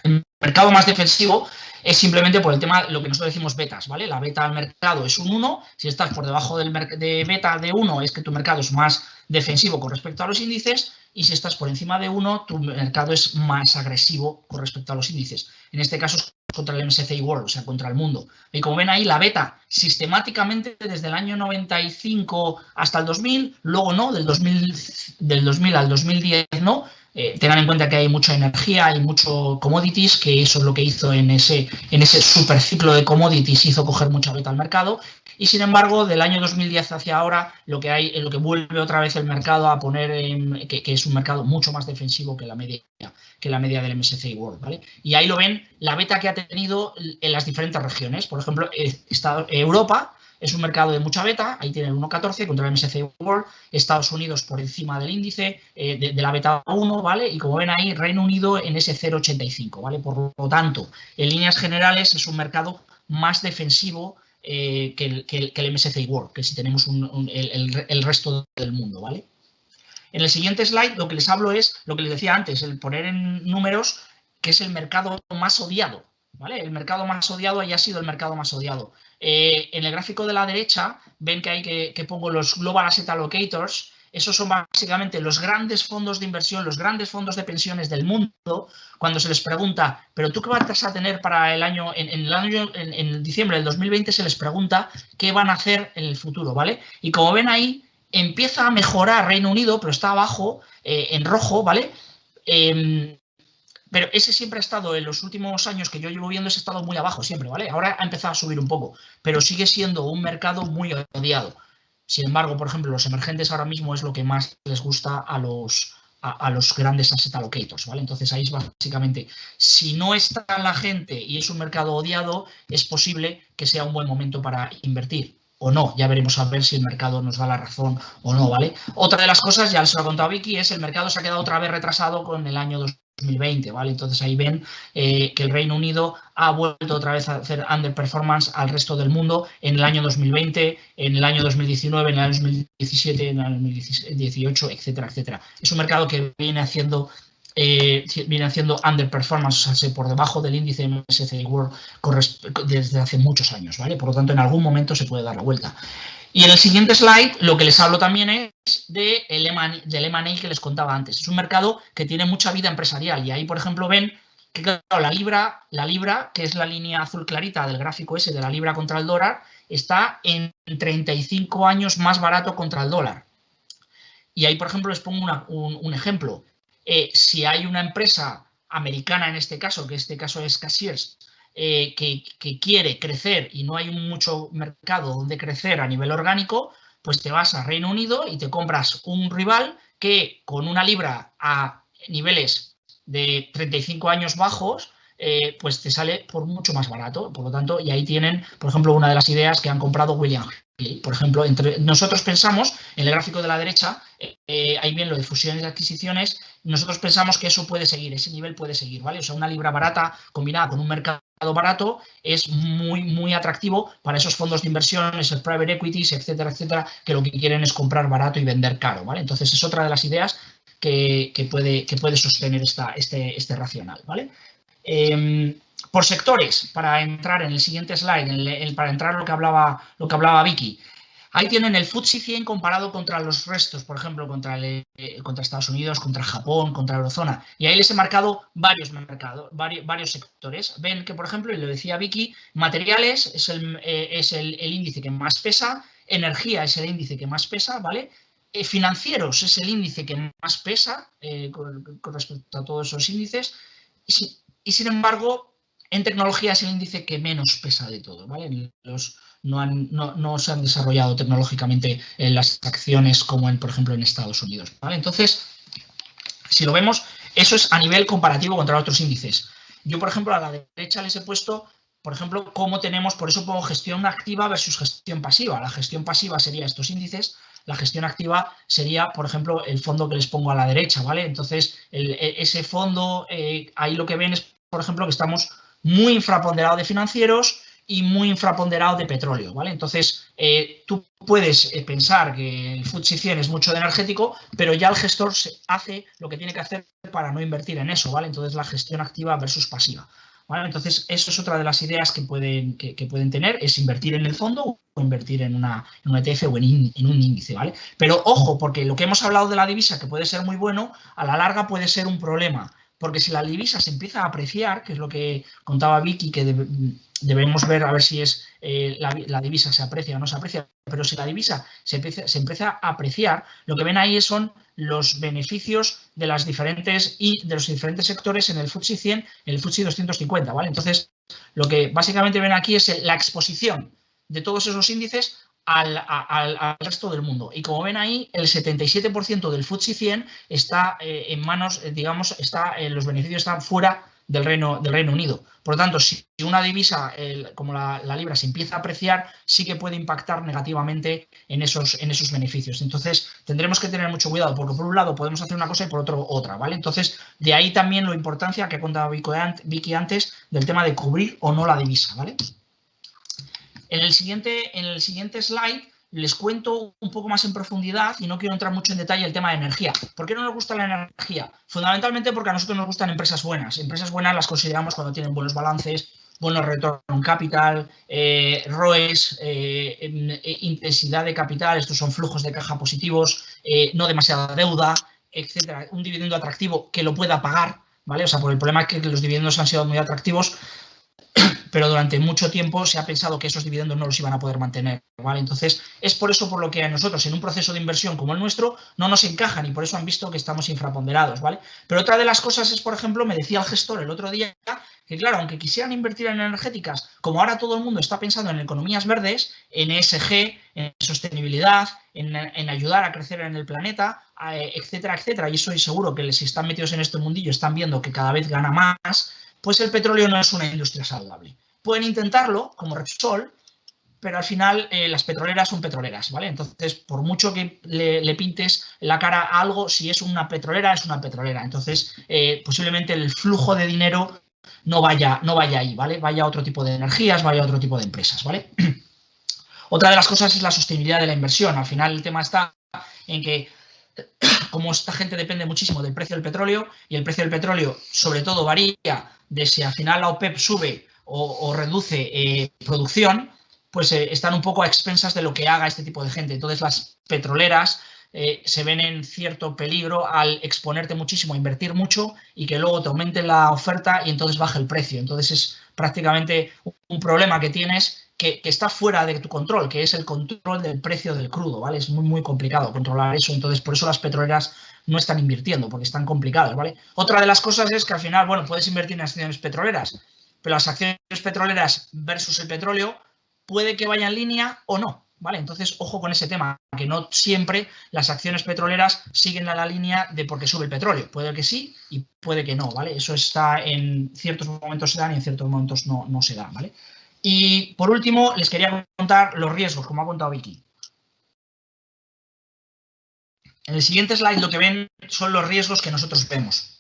El mercado más defensivo es simplemente por el tema, lo que nosotros decimos betas, ¿vale? La beta al mercado es un 1, si estás por debajo de beta de 1 es que tu mercado es más defensivo con respecto a los índices, y si estás por encima de 1, tu mercado es más agresivo con respecto a los índices. En este caso es contra el MSCI World, o sea, contra el mundo. Y como ven ahí, la beta sistemáticamente desde el año 95 hasta el 2000, luego no, del 2000 al 2010 no. Tengan en cuenta que hay mucha energía, hay mucho commodities, que eso es lo que hizo en ese superciclo de commodities, hizo coger mucha beta al mercado. Y sin embargo, del año 2010 hacia ahora, lo que vuelve otra vez el mercado a poner, que es un mercado mucho más defensivo que la media del MSCI World, ¿vale? Y ahí lo ven, la beta que ha tenido en las diferentes regiones. Por ejemplo, Europa es un mercado de mucha beta, ahí tiene el 1,14 contra el MSCI World, Estados Unidos por encima del índice de la beta 1, ¿vale? Y como ven ahí, Reino Unido en ese 0,85, ¿vale? Por lo tanto, en líneas generales es un mercado más defensivo que el MSCI World, que si tenemos el resto del mundo, ¿vale? En el siguiente slide lo que les hablo es lo que les decía antes, el poner en números que es el mercado más odiado, ¿vale? El mercado más odiado haya sido el mercado más odiado. En el gráfico de la derecha ven que hay que pongo los Global Asset Allocators. Esos son básicamente los grandes fondos de inversión, los grandes fondos de pensiones del mundo. Cuando se les pregunta, ¿pero tú qué vas a tener para el año? En diciembre del 2020 se les pregunta qué van a hacer en el futuro, ¿vale? Y como ven ahí, empieza a mejorar Reino Unido, pero está abajo, en rojo, ¿vale? Pero ese siempre ha estado, en los últimos años que yo llevo viendo, ese ha estado muy abajo siempre, ¿vale? Ahora ha empezado a subir un poco, pero sigue siendo un mercado muy odiado. Sin embargo, por ejemplo, los emergentes ahora mismo es lo que más les gusta a los grandes asset allocators, ¿vale? Entonces ahí es básicamente, si no está la gente y es un mercado odiado, es posible que sea un buen momento para invertir. O no, ya veremos a ver si el mercado nos da la razón o no, ¿vale? Otra de las cosas, ya les lo ha contado Vicky, es el mercado se ha quedado otra vez retrasado con el año 2020, ¿vale? Entonces ahí ven que el Reino Unido ha vuelto otra vez a hacer underperformance al resto del mundo en el año 2020, en el año 2019, en el año 2017, en el año 2018, etcétera, etcétera. Es un mercado que viene haciendo underperformance, o sea, por debajo del índice MSCI World desde hace muchos años, ¿vale? Por lo tanto, en algún momento se puede dar la vuelta. Y en el siguiente slide, lo que les hablo también es del M&A que les contaba antes. Es un mercado que tiene mucha vida empresarial y ahí, por ejemplo, ven que claro, la libra, que es la línea azul clarita del gráfico ese de la libra contra el dólar, está en 35 años más barato contra el dólar. Y ahí, por ejemplo, les pongo un ejemplo. Si hay una empresa americana en este caso, que este caso es Cashiers, que quiere crecer y no hay mucho mercado donde crecer a nivel orgánico, pues te vas a Reino Unido y te compras un rival que con una libra a niveles de 35 años bajos, pues te sale por mucho más barato. Por lo tanto, y ahí tienen, por ejemplo, una de las ideas que han comprado William Hill. Por ejemplo, nosotros pensamos, en el gráfico de la derecha, ahí bien lo de fusiones y adquisiciones, nosotros pensamos que eso puede seguir, ese nivel puede seguir, ¿vale? O sea, una libra barata combinada con un mercado barato es muy, muy atractivo para esos fondos de inversión, esos private equities, etcétera, etcétera, que lo que quieren es comprar barato y vender caro, ¿vale? Entonces, es otra de las ideas que puede sostener este racional, ¿vale? Por sectores, para entrar en el siguiente slide, para entrar lo que hablaba Vicky. Ahí tienen el FTSE 100 comparado contra los restos, por ejemplo, contra Estados Unidos, contra Japón, contra Eurozona. Y ahí les he marcado varios sectores. Ven que, por ejemplo, y lo decía Vicky, materiales es el índice que más pesa, energía es el índice que más pesa, ¿vale? Financieros es el índice que más pesa con respecto a todos esos índices. Y sin embargo, en tecnología es el índice que menos pesa de todo, ¿vale? No se han desarrollado tecnológicamente las acciones como, por ejemplo, en Estados Unidos, ¿vale? Entonces, si lo vemos, eso es a nivel comparativo contra otros índices. Yo, por ejemplo, a la derecha les he puesto, por ejemplo, cómo tenemos, por eso pongo gestión activa versus gestión pasiva. La gestión pasiva sería estos índices, la gestión activa sería, por ejemplo, el fondo que les pongo a la derecha, ¿vale? Entonces, ese fondo, ahí lo que ven es, por ejemplo, que estamos muy infraponderados de financieros y muy infraponderado de petróleo, ¿vale? Entonces, tú puedes pensar que el FTSE 100 es mucho de energético, pero ya el gestor hace lo que tiene que hacer para no invertir en eso, ¿vale? Entonces, la gestión activa versus pasiva, ¿vale? Entonces, eso es otra de las ideas que pueden tener, es invertir en el fondo o invertir en un ETF o en un índice, ¿vale? Pero ojo, porque lo que hemos hablado de la divisa, que puede ser muy bueno, a la larga puede ser un problema. Porque si la divisa se empieza a apreciar, que es lo que contaba Vicky, que debemos ver a ver si es la divisa se aprecia o no se aprecia, pero si la divisa se empieza a apreciar, lo que ven ahí son los beneficios de los diferentes sectores en el FTSE 100, en el FTSE 250, ¿vale? Entonces, lo que básicamente ven aquí es la exposición de todos esos índices al resto del mundo. Y como ven ahí, el 77% del FTSE 100 está en manos, digamos, los beneficios están fuera del Reino Unido. Por lo tanto, si una divisa como la libra se empieza a apreciar, sí que puede impactar negativamente en esos beneficios. Entonces, tendremos que tener mucho cuidado, porque por un lado podemos hacer una cosa y por otro otra, ¿vale? Entonces, de ahí también la importancia que ha contado Vicky antes del tema de cubrir o no la divisa, ¿vale? En el siguiente slide les cuento un poco más en profundidad y no quiero entrar mucho en detalle el tema de energía. ¿Por qué no nos gusta la energía? Fundamentalmente porque a nosotros nos gustan empresas buenas. Empresas buenas las consideramos cuando tienen buenos balances, buenos retorno en capital, ROEs, intensidad de capital, estos son flujos de caja positivos, no demasiada deuda, etcétera. Un dividendo atractivo que lo pueda pagar, ¿vale? O sea, por el problema es que los dividendos han sido muy atractivos, pero durante mucho tiempo se ha pensado que esos dividendos no los iban a poder mantener, ¿vale? Entonces, es por eso por lo que a nosotros, en un proceso de inversión como el nuestro, no nos encajan y por eso han visto que estamos infraponderados, ¿vale? Pero otra de las cosas es, por ejemplo, me decía el gestor el otro día, que claro, aunque quisieran invertir en energéticas, como ahora todo el mundo está pensando en economías verdes, en ESG, en sostenibilidad, en ayudar a crecer en el planeta, etcétera, etcétera, y eso es seguro que si están metidos en este mundillo están viendo que cada vez gana más, pues el petróleo no es una industria saludable. Pueden intentarlo, como Repsol, pero al final las petroleras son petroleras, ¿vale? Entonces, por mucho que le pintes la cara a algo, si es una petrolera, es una petrolera. Entonces, posiblemente el flujo de dinero no vaya ahí, ¿vale? Vaya a otro tipo de energías, vaya a otro tipo de empresas, ¿vale? Otra de las cosas es la sostenibilidad de la inversión. Al final el tema está en que como esta gente depende muchísimo del precio del petróleo y el precio del petróleo sobre todo varía de si al final la OPEP sube o reduce producción, pues están un poco a expensas de lo que haga este tipo de gente. Entonces las petroleras se ven en cierto peligro al exponerte muchísimo, a invertir mucho y que luego te aumente la oferta y entonces baje el precio. Entonces es prácticamente un problema que tienes que está fuera de tu control, que es el control del precio del crudo, ¿vale? Es muy, muy complicado controlar eso, entonces por eso las petroleras no están invirtiendo, porque están complicadas, ¿vale? Otra de las cosas es que al final, bueno, puedes invertir en acciones petroleras, pero las acciones petroleras versus el petróleo puede que vaya en línea o no, ¿vale? Entonces, ojo con ese tema, que no siempre las acciones petroleras siguen a la línea de porque sube el petróleo. Puede que sí y puede que no, ¿vale? Eso está en ciertos momentos se dan y en ciertos momentos no se dan, ¿vale? Y por último, les quería contar los riesgos, como ha contado Vicky. En el siguiente slide lo que ven son los riesgos que nosotros vemos.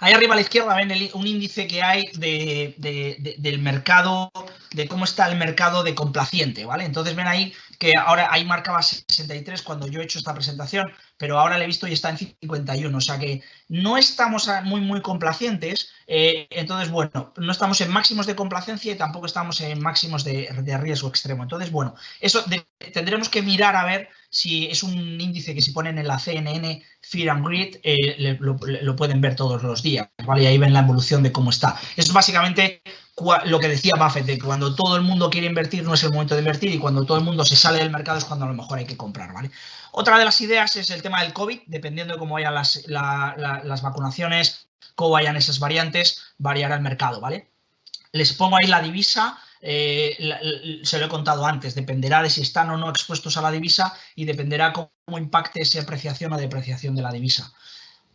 Ahí arriba a la izquierda ven un índice que hay del mercado, de cómo está el mercado de complaciente, ¿vale? Entonces ven ahí que ahora ahí marcaba 63 cuando yo he hecho esta presentación, pero ahora le he visto y está en 51, o sea que no estamos muy complacientes, entonces bueno, no estamos en máximos de complacencia y tampoco estamos en máximos de riesgo extremo. Entonces bueno, eso tendremos que mirar a ver si es un índice que si ponen en la CNN Fear and Greed, lo pueden ver todos los días, ¿vale? Y ahí ven la evolución de cómo está. Eso es básicamente lo que decía Buffett, de que cuando todo el mundo quiere invertir no es el momento de invertir y cuando todo el mundo se sale del mercado es cuando a lo mejor hay que comprar, ¿vale? Otra de las ideas es el tema del COVID, dependiendo de cómo vayan las vacunaciones, cómo vayan esas variantes, variará el mercado, ¿vale? Les pongo ahí la divisa, se lo he contado antes, dependerá de si están o no expuestos a la divisa y dependerá cómo impacte esa apreciación o depreciación de la divisa.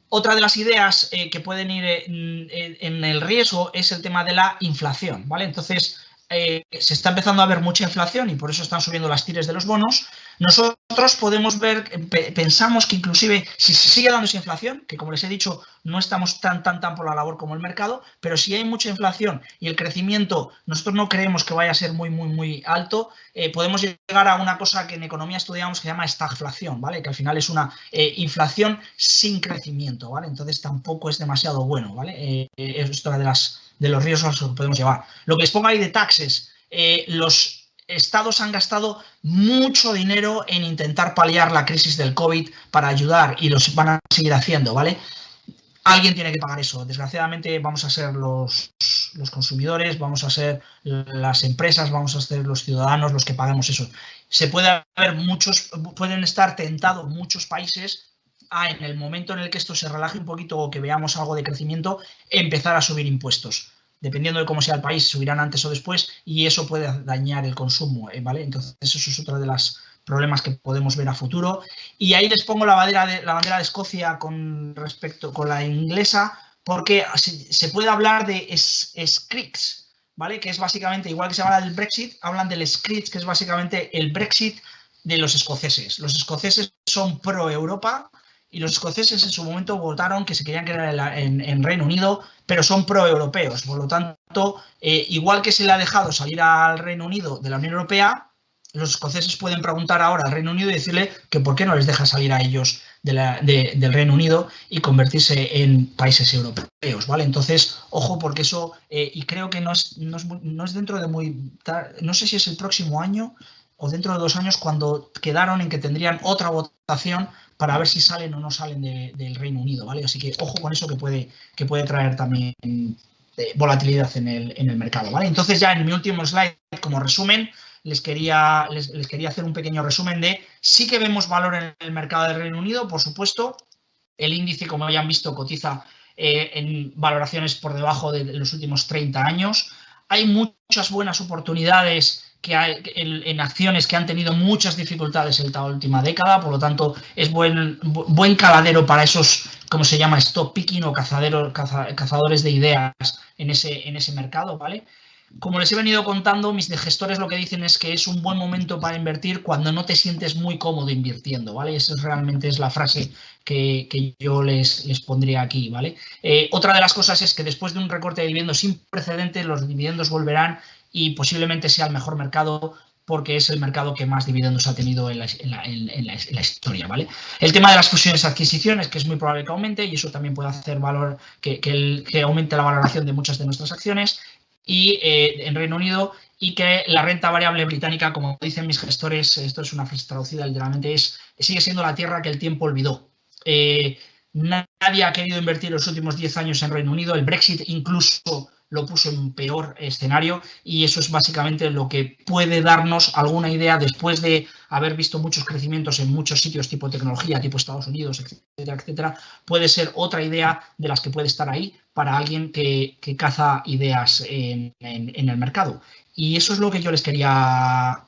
Otra de las ideas que pueden ir en el riesgo es el tema de la inflación, ¿vale? Entonces, se está empezando a ver mucha inflación y por eso están subiendo las tires de los bonos. Nosotros podemos ver, pensamos que inclusive si se sigue dando esa inflación, que como les he dicho, no estamos tan por la labor como el mercado, pero si hay mucha inflación y el crecimiento, nosotros no creemos que vaya a ser muy alto, podemos llegar a una cosa que en economía estudiamos que se llama estagflación, ¿vale? Que al final es una inflación sin crecimiento, ¿vale? Entonces tampoco es demasiado bueno, ¿vale? Es otra de las de los riesgos que podemos llevar. Lo que les pongo ahí de taxes, los estados han gastado mucho dinero en intentar paliar la crisis del COVID para ayudar y los van a seguir haciendo, ¿vale? Alguien tiene que pagar eso. Desgraciadamente vamos a ser los consumidores, vamos a ser las empresas, vamos a ser los ciudadanos los que pagamos eso. Pueden estar tentados muchos países a, en el momento en el que esto se relaje un poquito o que veamos algo de crecimiento, empezar a subir impuestos. Dependiendo de cómo sea el país, subirán antes o después y eso puede dañar el consumo, ¿vale? Entonces eso es otro de los problemas que podemos ver a futuro. Y ahí les pongo la bandera de Escocia con la inglesa, porque se puede hablar de SCRIX, ¿vale? Que es básicamente, igual que se habla del Brexit, hablan del SCRIX, que es básicamente el Brexit de los escoceses. Los escoceses son pro-Europa y los escoceses en su momento votaron que se querían quedar en Reino Unido, pero son pro-europeos. Por lo tanto, igual que se le ha dejado salir al Reino Unido de la Unión Europea, los escoceses pueden preguntar ahora al Reino Unido y decirle que por qué no les deja salir a ellos del Reino Unido y convertirse en países europeos, ¿vale? Entonces, ojo, porque eso, y creo que no es dentro de muy tarde, no sé si es el próximo año o dentro de 2 años, cuando quedaron en que tendrían otra votación para ver si salen o no salen del Reino Unido, ¿vale? Así que ojo con eso, que puede traer también volatilidad en el mercado, ¿vale? Entonces, ya en mi último slide, como resumen, les quería hacer un pequeño resumen de sí que vemos valor en el mercado del Reino Unido, por supuesto. El índice, como ya han visto, cotiza en valoraciones por debajo de los últimos 30 años. Hay muchas buenas oportunidades en acciones que han tenido muchas dificultades en esta última década, por lo tanto es buen caladero para esos, ¿cómo se llama? Stock picking o cazadores de ideas en ese mercado, ¿vale? Como les he venido contando, mis gestores lo que dicen es que es un buen momento para invertir cuando no te sientes muy cómodo invirtiendo, ¿vale? Esa realmente es la frase que yo les pondría aquí, ¿vale? Otra de las cosas es que después de un recorte de dividendos sin precedentes, los dividendos volverán y posiblemente sea el mejor mercado porque es el mercado que más dividendos ha tenido en la historia, ¿vale? El tema de las fusiones y adquisiciones, que es muy probable que aumente y eso también puede hacer valor que aumente la valoración de muchas de nuestras acciones. Y en Reino Unido, y que la renta variable británica, como dicen mis gestores, esto es una frase traducida literalmente, sigue siendo la tierra que el tiempo olvidó. Nadie ha querido invertir los últimos 10 años en Reino Unido, el Brexit incluso lo puso en un peor escenario y eso es básicamente lo que puede darnos alguna idea después de haber visto muchos crecimientos en muchos sitios tipo tecnología, tipo Estados Unidos, etcétera, etcétera. Puede ser otra idea de las que puede estar ahí para alguien que caza ideas en el mercado. Y eso es lo que yo le quería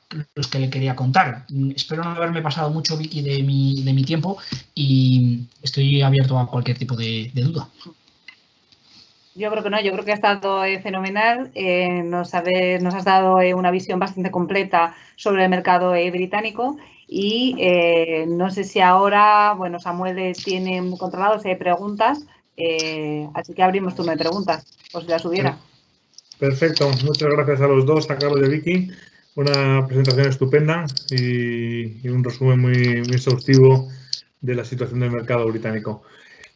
contar. Espero no haberme pasado mucho, Vicky, de mi tiempo y estoy abierto a cualquier tipo de duda. Yo creo que no, yo creo que ha estado fenomenal. Nos has dado una visión bastante completa sobre el mercado británico y no sé si ahora, bueno, Samuel tiene muy controlado si hay preguntas, así que abrimos turno de preguntas, por si las hubiera. Perfecto, muchas gracias a los dos, a Carlos y a Vicky. Una presentación estupenda y un resumen muy exhaustivo de la situación del mercado británico.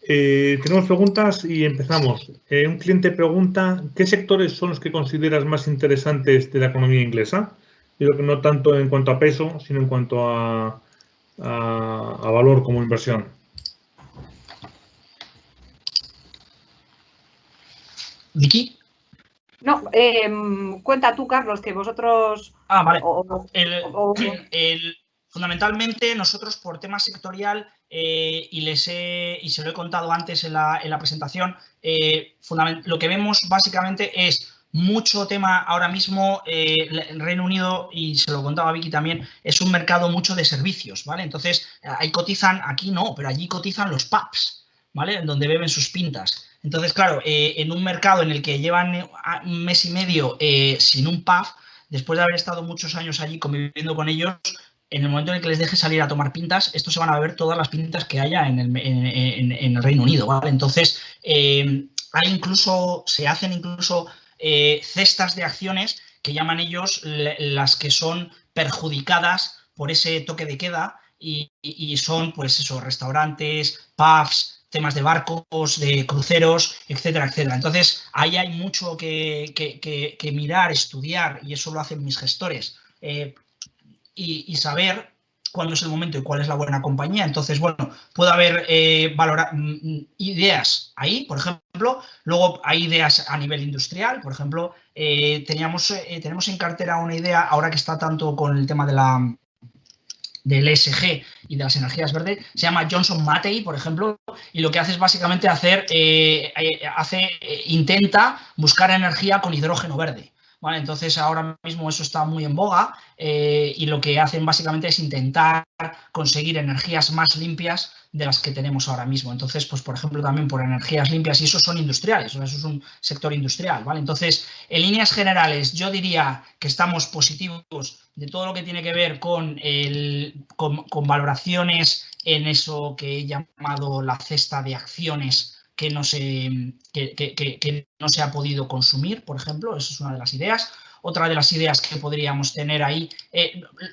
Tenemos preguntas y empezamos. Un cliente pregunta, ¿qué sectores son los que consideras más interesantes de la economía inglesa? Yo creo que no tanto en cuanto a peso, sino en cuanto a valor como inversión. ¿Vicky? No, cuenta tú, Carlos, que vosotros... Vale. Fundamentalmente nosotros por tema sectorial y se lo he contado antes en la presentación, lo que vemos básicamente es mucho tema ahora mismo. El Reino Unido, y se lo contaba a Vicky también, es un mercado mucho de servicios, ¿vale? Entonces ahí cotizan, aquí no, pero allí cotizan los pubs, ¿vale? En donde beben sus pintas. Entonces, claro, en un mercado en el que llevan un mes y medio sin un pub, después de haber estado muchos años allí conviviendo con ellos, en el momento en el que les deje salir a tomar pintas, estos se van a beber todas las pintas que haya en el Reino Unido, ¿vale? Entonces, se hacen incluso cestas de acciones que llaman ellos las que son perjudicadas por ese toque de queda y son, pues eso, restaurantes, pubs, temas de barcos, de cruceros, etcétera, etcétera. Entonces, ahí hay mucho que mirar, estudiar, y eso lo hacen mis gestores, y saber cuándo es el momento y cuál es la buena compañía. Entonces, bueno, puede haber ideas ahí, por ejemplo. Luego hay ideas a nivel industrial. Por ejemplo, tenemos en cartera una idea, ahora que está tanto con el tema del ESG y de las energías verdes, se llama Johnson Matthey, por ejemplo, y lo que hace es básicamente intenta buscar energía con hidrógeno verde. ¿Vale? Entonces, ahora mismo eso está muy en boga, y lo que hacen básicamente es intentar conseguir energías más limpias de las que tenemos ahora mismo. Entonces, pues por ejemplo, también por energías limpias, y eso son industriales, o sea, eso es un sector industrial, ¿vale? Entonces, en líneas generales, yo diría que estamos positivos de todo lo que tiene que ver con valoraciones en eso que he llamado la cesta de acciones que no se ha podido consumir, por ejemplo. Eso es una de las ideas. Otra de las ideas que podríamos tener ahí,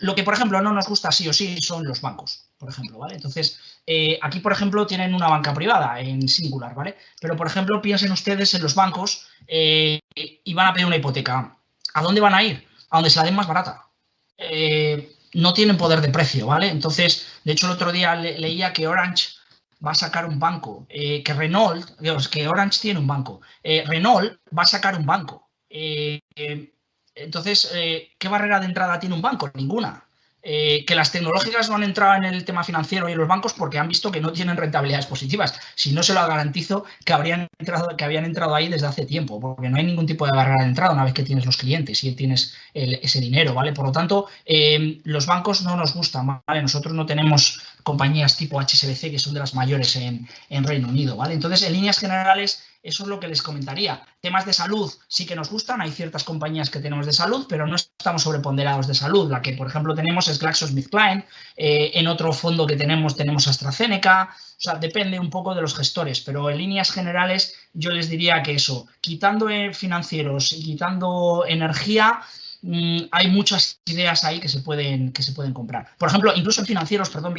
lo que, por ejemplo, no nos gusta sí o sí son los bancos, por ejemplo, ¿vale? Entonces, aquí, por ejemplo, tienen una banca privada en Singular, ¿vale? Pero, por ejemplo, piensen ustedes en los bancos y van a pedir una hipoteca. ¿A dónde van a ir? A donde se la den más barata. No tienen poder de precio, ¿vale? Entonces, de hecho, el otro día leía que Orange va a sacar un banco, que Orange tiene un banco, Renault va a sacar un banco. Entonces, ¿qué barrera de entrada tiene un banco? Ninguna. Que las tecnológicas no han entrado en el tema financiero y en los bancos porque han visto que no tienen rentabilidades positivas. Si no, se lo garantizo que habían entrado ahí desde hace tiempo, porque no hay ningún tipo de barrera de entrada una vez que tienes los clientes y tienes ese dinero, ¿vale? Por lo tanto, los bancos no nos gustan, ¿vale? Nosotros no tenemos compañías tipo HSBC, que son de las mayores en Reino Unido, ¿vale? Entonces, en líneas generales, eso es lo que les comentaría. Temas de salud sí que nos gustan, hay ciertas compañías que tenemos de salud, pero no estamos sobreponderados de salud. La que, por ejemplo, tenemos es GlaxoSmithKline, en otro fondo que tenemos AstraZeneca, o sea, depende un poco de los gestores, pero en líneas generales yo les diría que eso, quitando financieros y quitando energía, hay muchas ideas ahí que se pueden comprar. Por ejemplo, incluso en financieros, perdón,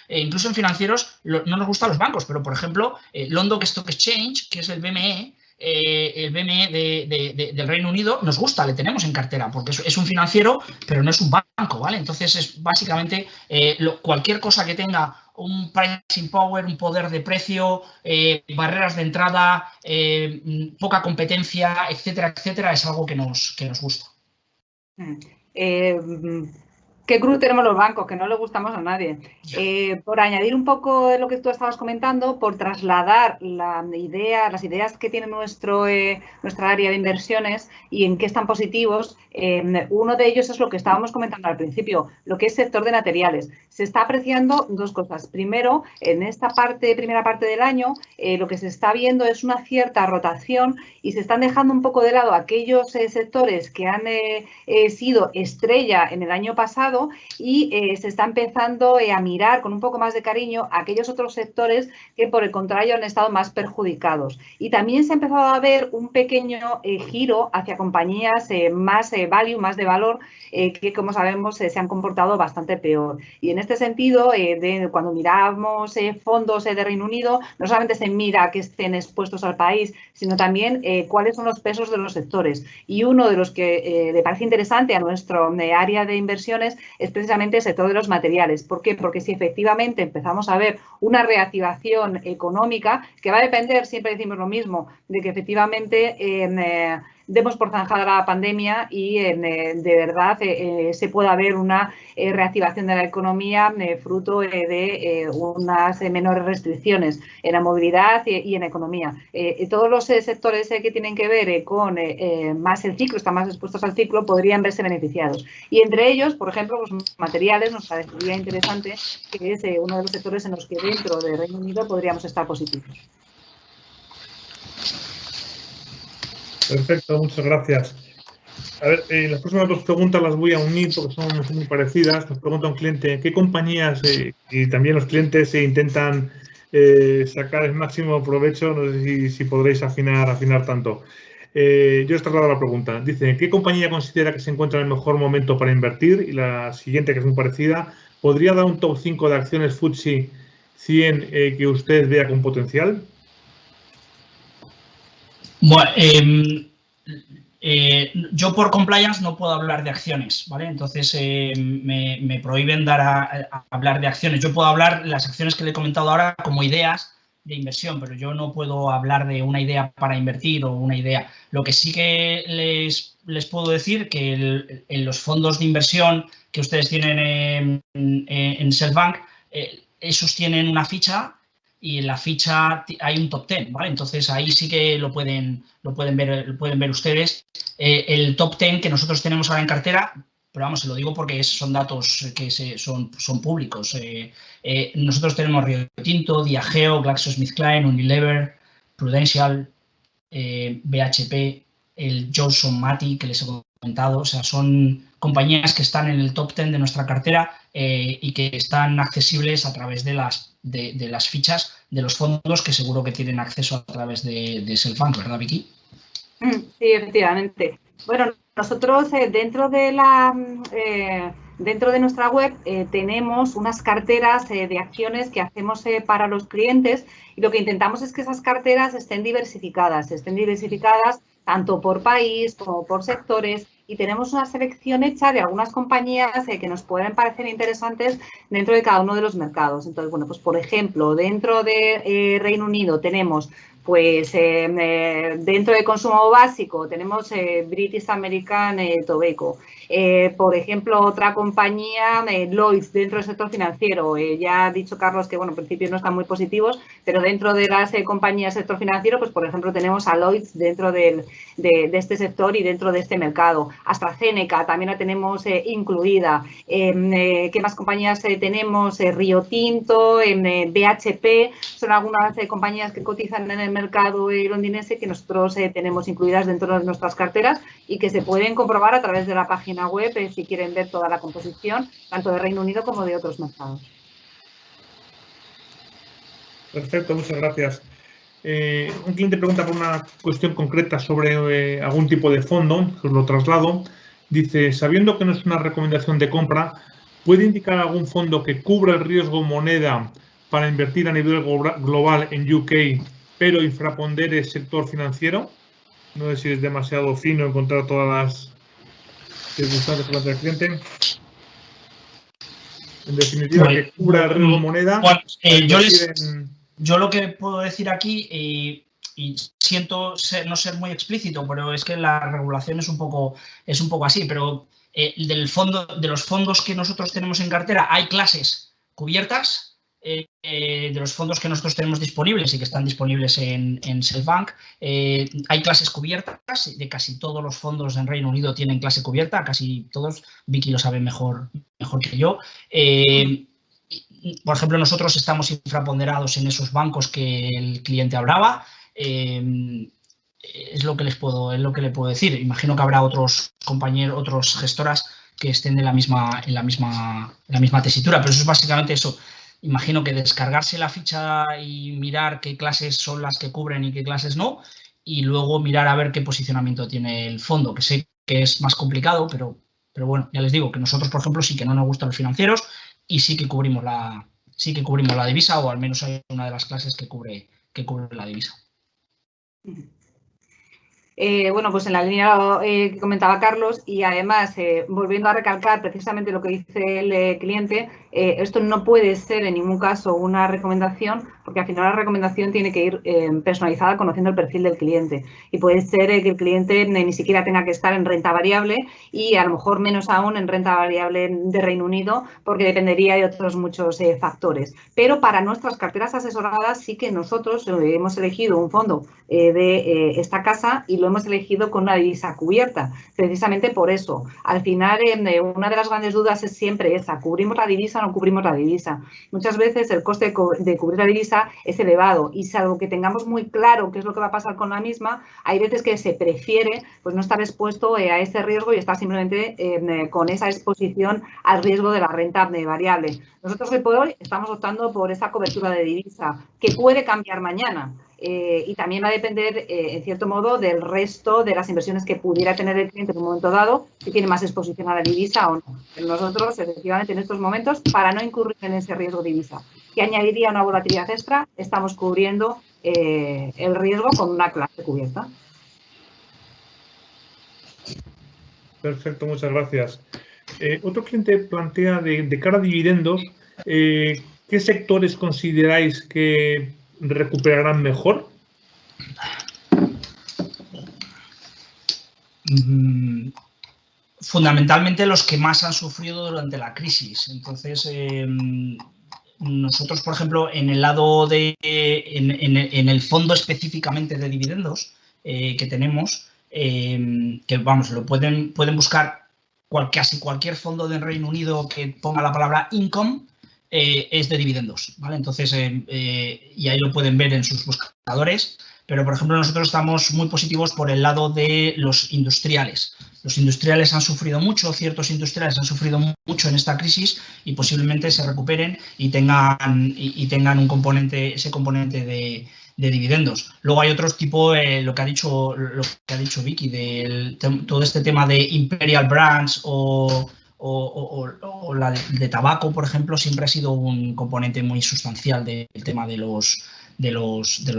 incluso en financieros no nos gustan los bancos, pero por ejemplo, London Stock Exchange, que es el BME, del Reino Unido, nos gusta, le tenemos en cartera, porque es un financiero, pero no es un banco, ¿vale? Entonces es básicamente cualquier cosa que tenga un pricing power, un poder de precio, barreras de entrada, poca competencia, etcétera, etcétera, es algo que nos gusta. Qué crudo tenemos los bancos, que no le gustamos a nadie. Por añadir un poco de lo que tú estabas comentando, por trasladar las ideas que tiene nuestra área de inversiones y en qué están positivos, uno de ellos es lo que estábamos comentando al principio, lo que es sector de materiales. Se está apreciando dos cosas. Primero, en esta primera parte del año, lo que se está viendo es una cierta rotación y se están dejando un poco de lado aquellos sectores que han sido estrella en el año pasado, y se está empezando a mirar con un poco más de cariño a aquellos otros sectores que, por el contrario, han estado más perjudicados. Y también se ha empezado a ver un pequeño giro hacia compañías más value, más de valor, que, como sabemos, se han comportado bastante peor. Y en este sentido, cuando miramos fondos de Reino Unido, no solamente se mira que estén expuestos al país, sino también cuáles son los pesos de los sectores. Y uno de los que le parece interesante a nuestro área de inversiones es precisamente el sector de los materiales. ¿Por qué? Porque si efectivamente empezamos a ver una reactivación económica, que va a depender, siempre decimos lo mismo, de que efectivamente demos por zanjada la pandemia y de verdad se pueda ver una reactivación de la economía fruto de unas menores restricciones en la movilidad y en la economía. Todos los sectores que tienen que ver con más el ciclo, están más expuestos al ciclo, podrían verse beneficiados. Y entre ellos, por ejemplo, los materiales nos parecería interesante, que es uno de los sectores en los que dentro de Reino Unido podríamos estar positivos. Perfecto, muchas gracias. A ver, las próximas dos preguntas las voy a unir porque son muy parecidas. Nos pregunta un cliente qué compañías y también los clientes intentan sacar el máximo provecho. No sé si podréis afinar tanto. Yo os traslado la pregunta. Dice, ¿qué compañía considera que se encuentra en el mejor momento para invertir? Y la siguiente, que es muy parecida, ¿podría dar un top 5 de acciones FTSE 100 que usted vea con potencial. Bueno, yo por compliance no puedo hablar de acciones, ¿vale? Entonces me prohíben dar a hablar de acciones. Yo puedo hablar las acciones que le he comentado ahora como ideas de inversión, pero yo no puedo hablar de una idea para invertir o una idea. Lo que sí que les puedo decir que en los fondos de inversión que ustedes tienen en Selfbank, esos tienen una ficha y en la ficha hay un top 10, ¿vale? Entonces ahí sí que lo pueden ver ustedes. El top 10 que nosotros tenemos ahora en cartera, pero vamos, se lo digo porque son datos que son públicos. Nosotros tenemos Rio Tinto, Diageo, GlaxoSmithKline, Unilever, Prudential, BHP, el Johnson Matthey, que les he comentado. O sea, son compañías que están en el top 10 de nuestra cartera y que están accesibles a través de las fichas de los fondos que seguro que tienen acceso a través de Selfbank, ¿verdad, Vicky? Sí, efectivamente. Bueno, nosotros dentro de nuestra web tenemos unas carteras de acciones que hacemos para los clientes y lo que intentamos es que esas carteras estén diversificadas tanto por país como por sectores, y tenemos una selección hecha de algunas compañías que nos pueden parecer interesantes dentro de cada uno de los mercados. Entonces, bueno, pues por ejemplo, dentro de Reino Unido tenemos pues dentro de consumo básico tenemos British American Tobacco. Por ejemplo, otra compañía, Lloyds, dentro del sector financiero. Ya ha dicho Carlos que, bueno, en principio no están muy positivos, pero dentro de las compañías del sector financiero, pues por ejemplo tenemos a Lloyds dentro de este sector y dentro de este mercado. AstraZeneca también la tenemos incluida. ¿Qué más compañías tenemos? Rio Tinto, BHP, son algunas compañías que cotizan en el mercado londinense que nosotros tenemos incluidas dentro de nuestras carteras y que se pueden comprobar a través de la página web si quieren ver toda la composición, tanto de Reino Unido como de otros mercados. Perfecto, muchas gracias. Un cliente pregunta por una cuestión concreta sobre algún tipo de fondo, os lo traslado. Dice, sabiendo que no es una recomendación de compra, ¿puede indicar algún fondo que cubra el riesgo moneda para invertir a nivel global en UK, pero infrapondere el sector financiero? No sé si es demasiado fino encontrar todas las circunstancias que plantea el cliente. En definitiva, que cubra el riesgo moneda. Yo lo que puedo decir aquí, y siento no ser muy explícito, pero es que la regulación es un poco así, pero de los fondos que nosotros tenemos en cartera hay clases cubiertas. De los fondos que nosotros tenemos disponibles y que están disponibles en Selfbank, hay clases cubiertas. De casi todos los fondos en Reino Unido tienen clase cubierta, casi todos. Vicky lo sabe mejor que yo. Por ejemplo, nosotros estamos infraponderados en esos bancos que el cliente hablaba. Es lo que le puedo decir. Imagino que habrá otros compañeros, otros gestoras que estén en la misma tesitura, pero eso es básicamente eso. Imagino que descargarse la ficha y mirar qué clases son las que cubren y qué clases no, y luego mirar a ver qué posicionamiento tiene el fondo, que sé que es más complicado, pero bueno, ya les digo que nosotros, por ejemplo, sí que no nos gustan los financieros y sí que cubrimos la divisa, o al menos hay una de las clases que cubre la divisa. Bueno, pues en la línea que comentaba Carlos, y además volviendo a recalcar precisamente lo que dice el cliente, esto no puede ser en ningún caso una recomendación, porque al final la recomendación tiene que ir personalizada conociendo el perfil del cliente, y puede ser que el cliente ni siquiera tenga que estar en renta variable y a lo mejor menos aún en renta variable de Reino Unido, porque dependería de otros muchos factores. Pero para nuestras carteras asesoradas sí que nosotros hemos elegido un fondo de esta casa y lo hemos elegido con una divisa cubierta, precisamente por eso. Al final, una de las grandes dudas es siempre esa: ¿cubrimos la divisa o no cubrimos la divisa? Muchas veces el coste de cubrir la divisa es elevado y salvo que tengamos muy claro qué es lo que va a pasar con la misma, hay veces que se prefiere pues no estar expuesto a ese riesgo y estar simplemente con esa exposición al riesgo de la renta variable. Nosotros hoy por hoy estamos optando por esa cobertura de divisa, que puede cambiar mañana. Y también va a depender, en cierto modo, del resto de las inversiones que pudiera tener el cliente en un momento dado, si tiene más exposición a la divisa o no. Pero nosotros, efectivamente, en estos momentos, para no incurrir en ese riesgo divisa, que añadiría una volatilidad extra, estamos cubriendo el riesgo con una clase cubierta. Perfecto, muchas gracias. Otro cliente plantea de cara a dividendos, ¿qué sectores consideráis que recuperarán mejor? Fundamentalmente los que más han sufrido durante la crisis. Entonces, nosotros, por ejemplo, en el lado de, en el fondo específicamente de dividendos que tenemos, que vamos, lo pueden buscar casi cualquier fondo del Reino Unido que ponga la palabra income, es de dividendos, ¿vale? Entonces, y ahí lo pueden ver en sus buscadores, pero por ejemplo nosotros estamos muy positivos por el lado de los industriales. Los industriales han sufrido mucho, ciertos industriales han sufrido mucho en esta crisis y posiblemente se recuperen y tengan un componente, ese componente de dividendos. Luego hay otros tipo, lo que ha dicho Vicky, todo este tema de Imperial Brands o la de tabaco, por ejemplo, siempre ha sido un componente muy sustancial del tema de los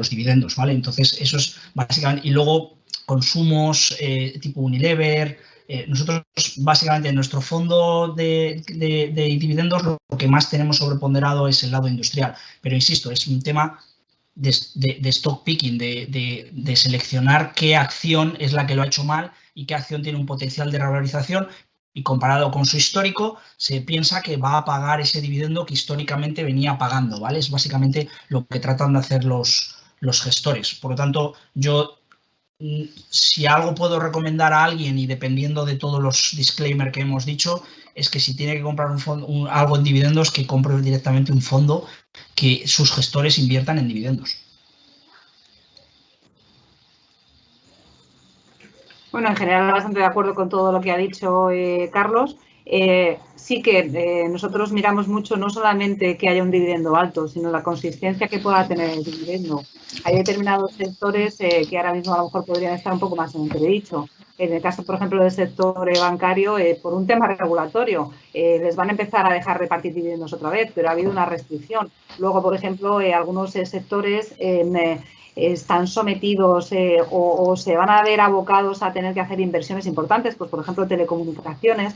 dividendos, ¿vale? Entonces, eso es básicamente. Y luego, consumos tipo Unilever. Nosotros, básicamente, en nuestro fondo de dividendos, lo que más tenemos sobreponderado es el lado industrial. Pero, insisto, es un tema de stock picking, de seleccionar qué acción es la que lo ha hecho mal y qué acción tiene un potencial de revalorización. Y comparado con su histórico, se piensa que va a pagar ese dividendo que históricamente venía pagando, ¿vale? Es básicamente lo que tratan de hacer los gestores. Por lo tanto, yo, si algo puedo recomendar a alguien, y dependiendo de todos los disclaimers que hemos dicho, es que si tiene que comprar algo en dividendos, que compre directamente un fondo que sus gestores inviertan en dividendos. Bueno, en general bastante de acuerdo con todo lo que ha dicho Carlos. Sí que nosotros miramos mucho no solamente que haya un dividendo alto, sino la consistencia que pueda tener el dividendo. Hay determinados sectores que ahora mismo a lo mejor podrían estar un poco más en entredicho. En el caso, por ejemplo, del sector bancario, por un tema regulatorio, les van a empezar a dejar repartir dividendos otra vez, pero ha habido una restricción. Luego, por ejemplo, algunos sectores están sometidos o se van a ver abocados a tener que hacer inversiones importantes, pues por ejemplo telecomunicaciones,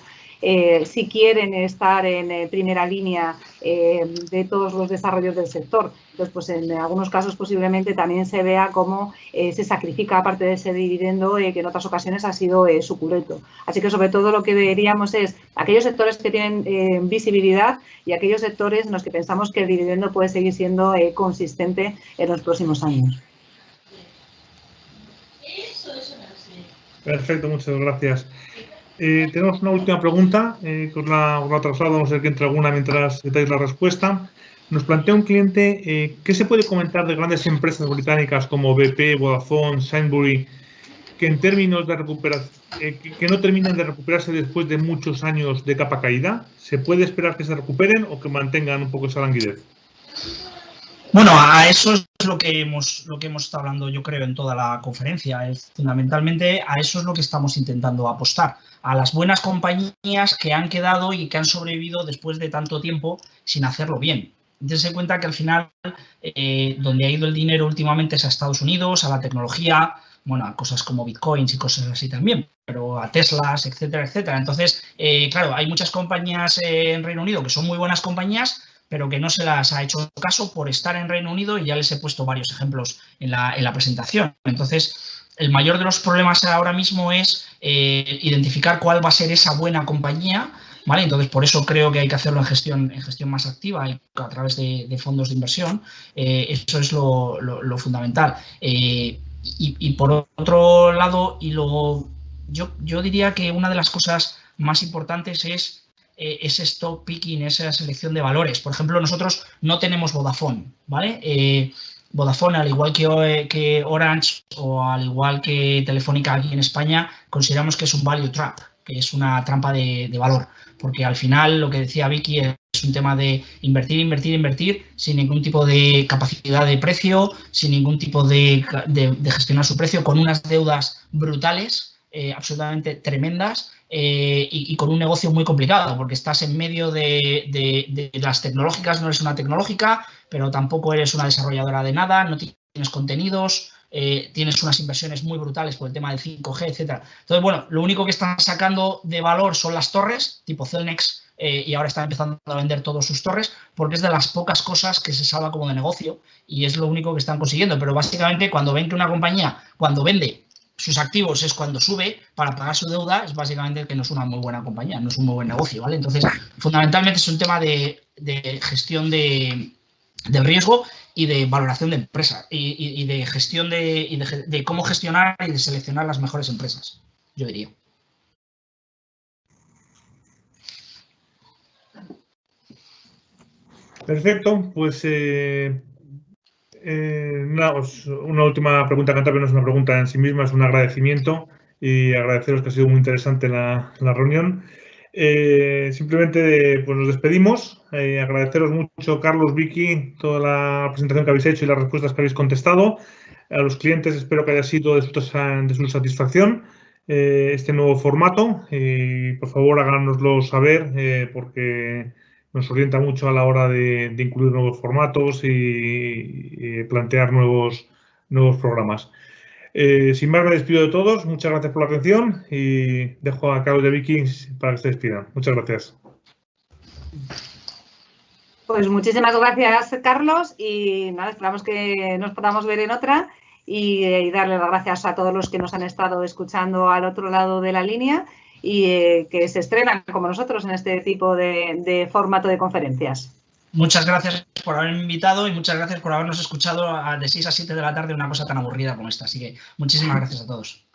si quieren estar en primera línea de todos los desarrollos del sector. Entonces, pues en algunos casos posiblemente también se vea cómo se sacrifica parte de ese dividendo que en otras ocasiones ha sido suculento. Así que sobre todo lo que veríamos es aquellos sectores que tienen visibilidad y aquellos sectores en los que pensamos que el dividendo puede seguir siendo consistente en los próximos años. Perfecto, muchas gracias. Tenemos una última pregunta, que os la traslado, vamos a ver que entre alguna mientras dais la respuesta. Nos plantea un cliente, ¿qué se puede comentar de grandes empresas británicas como BP, Vodafone, Sainsbury, que en términos de recuperación, que no terminan de recuperarse después de muchos años de capa caída? ¿Se puede esperar que se recuperen o que mantengan un poco esa languidez? Bueno, a eso es lo que hemos estado hablando, yo creo, en toda la conferencia. Fundamentalmente, a eso es lo que estamos intentando apostar. A las buenas compañías que han quedado y que han sobrevivido después de tanto tiempo sin hacerlo bien. Dense cuenta que al final, donde ha ido el dinero últimamente es a Estados Unidos, a la tecnología, bueno, a cosas como bitcoins y cosas así también, pero a Teslas, etcétera, etcétera. Entonces, claro, hay muchas compañías en Reino Unido que son muy buenas compañías, pero que no se las ha hecho caso por estar en Reino Unido, y ya les he puesto varios ejemplos en la presentación. Entonces, el mayor de los problemas ahora mismo es identificar cuál va a ser esa buena compañía, ¿vale? Entonces, por eso creo que hay que hacerlo en gestión más activa y a través de fondos de inversión. Eso es lo fundamental. Y por otro lado, yo diría que una de las cosas más importantes es ese stock picking, esa selección de valores. Por ejemplo, nosotros no tenemos Vodafone, ¿vale? Vodafone, al igual que Orange o al igual que Telefónica aquí en España, consideramos que es un value trap, que es una trampa de valor, porque al final lo que decía Vicky es un tema de invertir sin ningún tipo de capacidad de precio, sin ningún tipo de gestionar su precio, con unas deudas brutales absolutamente tremendas y con un negocio muy complicado, porque estás en medio de las tecnológicas, no eres una tecnológica, pero tampoco eres una desarrolladora de nada, no tienes contenidos, tienes unas inversiones muy brutales por el tema del 5G, etcétera. Entonces, bueno, lo único que están sacando de valor son las torres, tipo Cellnex, y ahora están empezando a vender todas sus torres, porque es de las pocas cosas que se salva como de negocio y es lo único que están consiguiendo. Pero básicamente cuando ven que una compañía, cuando vende sus activos es cuando sube para pagar su deuda, es básicamente que no es una muy buena compañía, no es un muy buen negocio, ¿vale? Entonces, fundamentalmente es un tema de gestión del riesgo y de valoración de empresa y de gestión de cómo gestionar y de seleccionar las mejores empresas, yo diría. Perfecto, pues una última pregunta, que no es una pregunta en sí misma, es un agradecimiento y agradeceros que ha sido muy interesante la reunión. Simplemente pues nos despedimos, agradeceros mucho, Carlos, Vicky, toda la presentación que habéis hecho y las respuestas que habéis contestado. A los clientes espero que haya sido de su satisfacción este nuevo formato y por favor háganoslo saber porque nos orienta mucho a la hora de incluir nuevos formatos y plantear nuevos programas. Sin más, me despido de todos. Muchas gracias por la atención y dejo a Carlos y a Vicky para que se despidan. Muchas gracias. Pues muchísimas gracias, Carlos, y nada, esperamos que nos podamos ver en otra y darle las gracias a todos los que nos han estado escuchando al otro lado de la línea y que se estrenan como nosotros en este tipo de formato de conferencias. Muchas gracias por haberme invitado y muchas gracias por habernos escuchado de 6 a 7 de la tarde una cosa tan aburrida como esta. Así que muchísimas gracias a todos.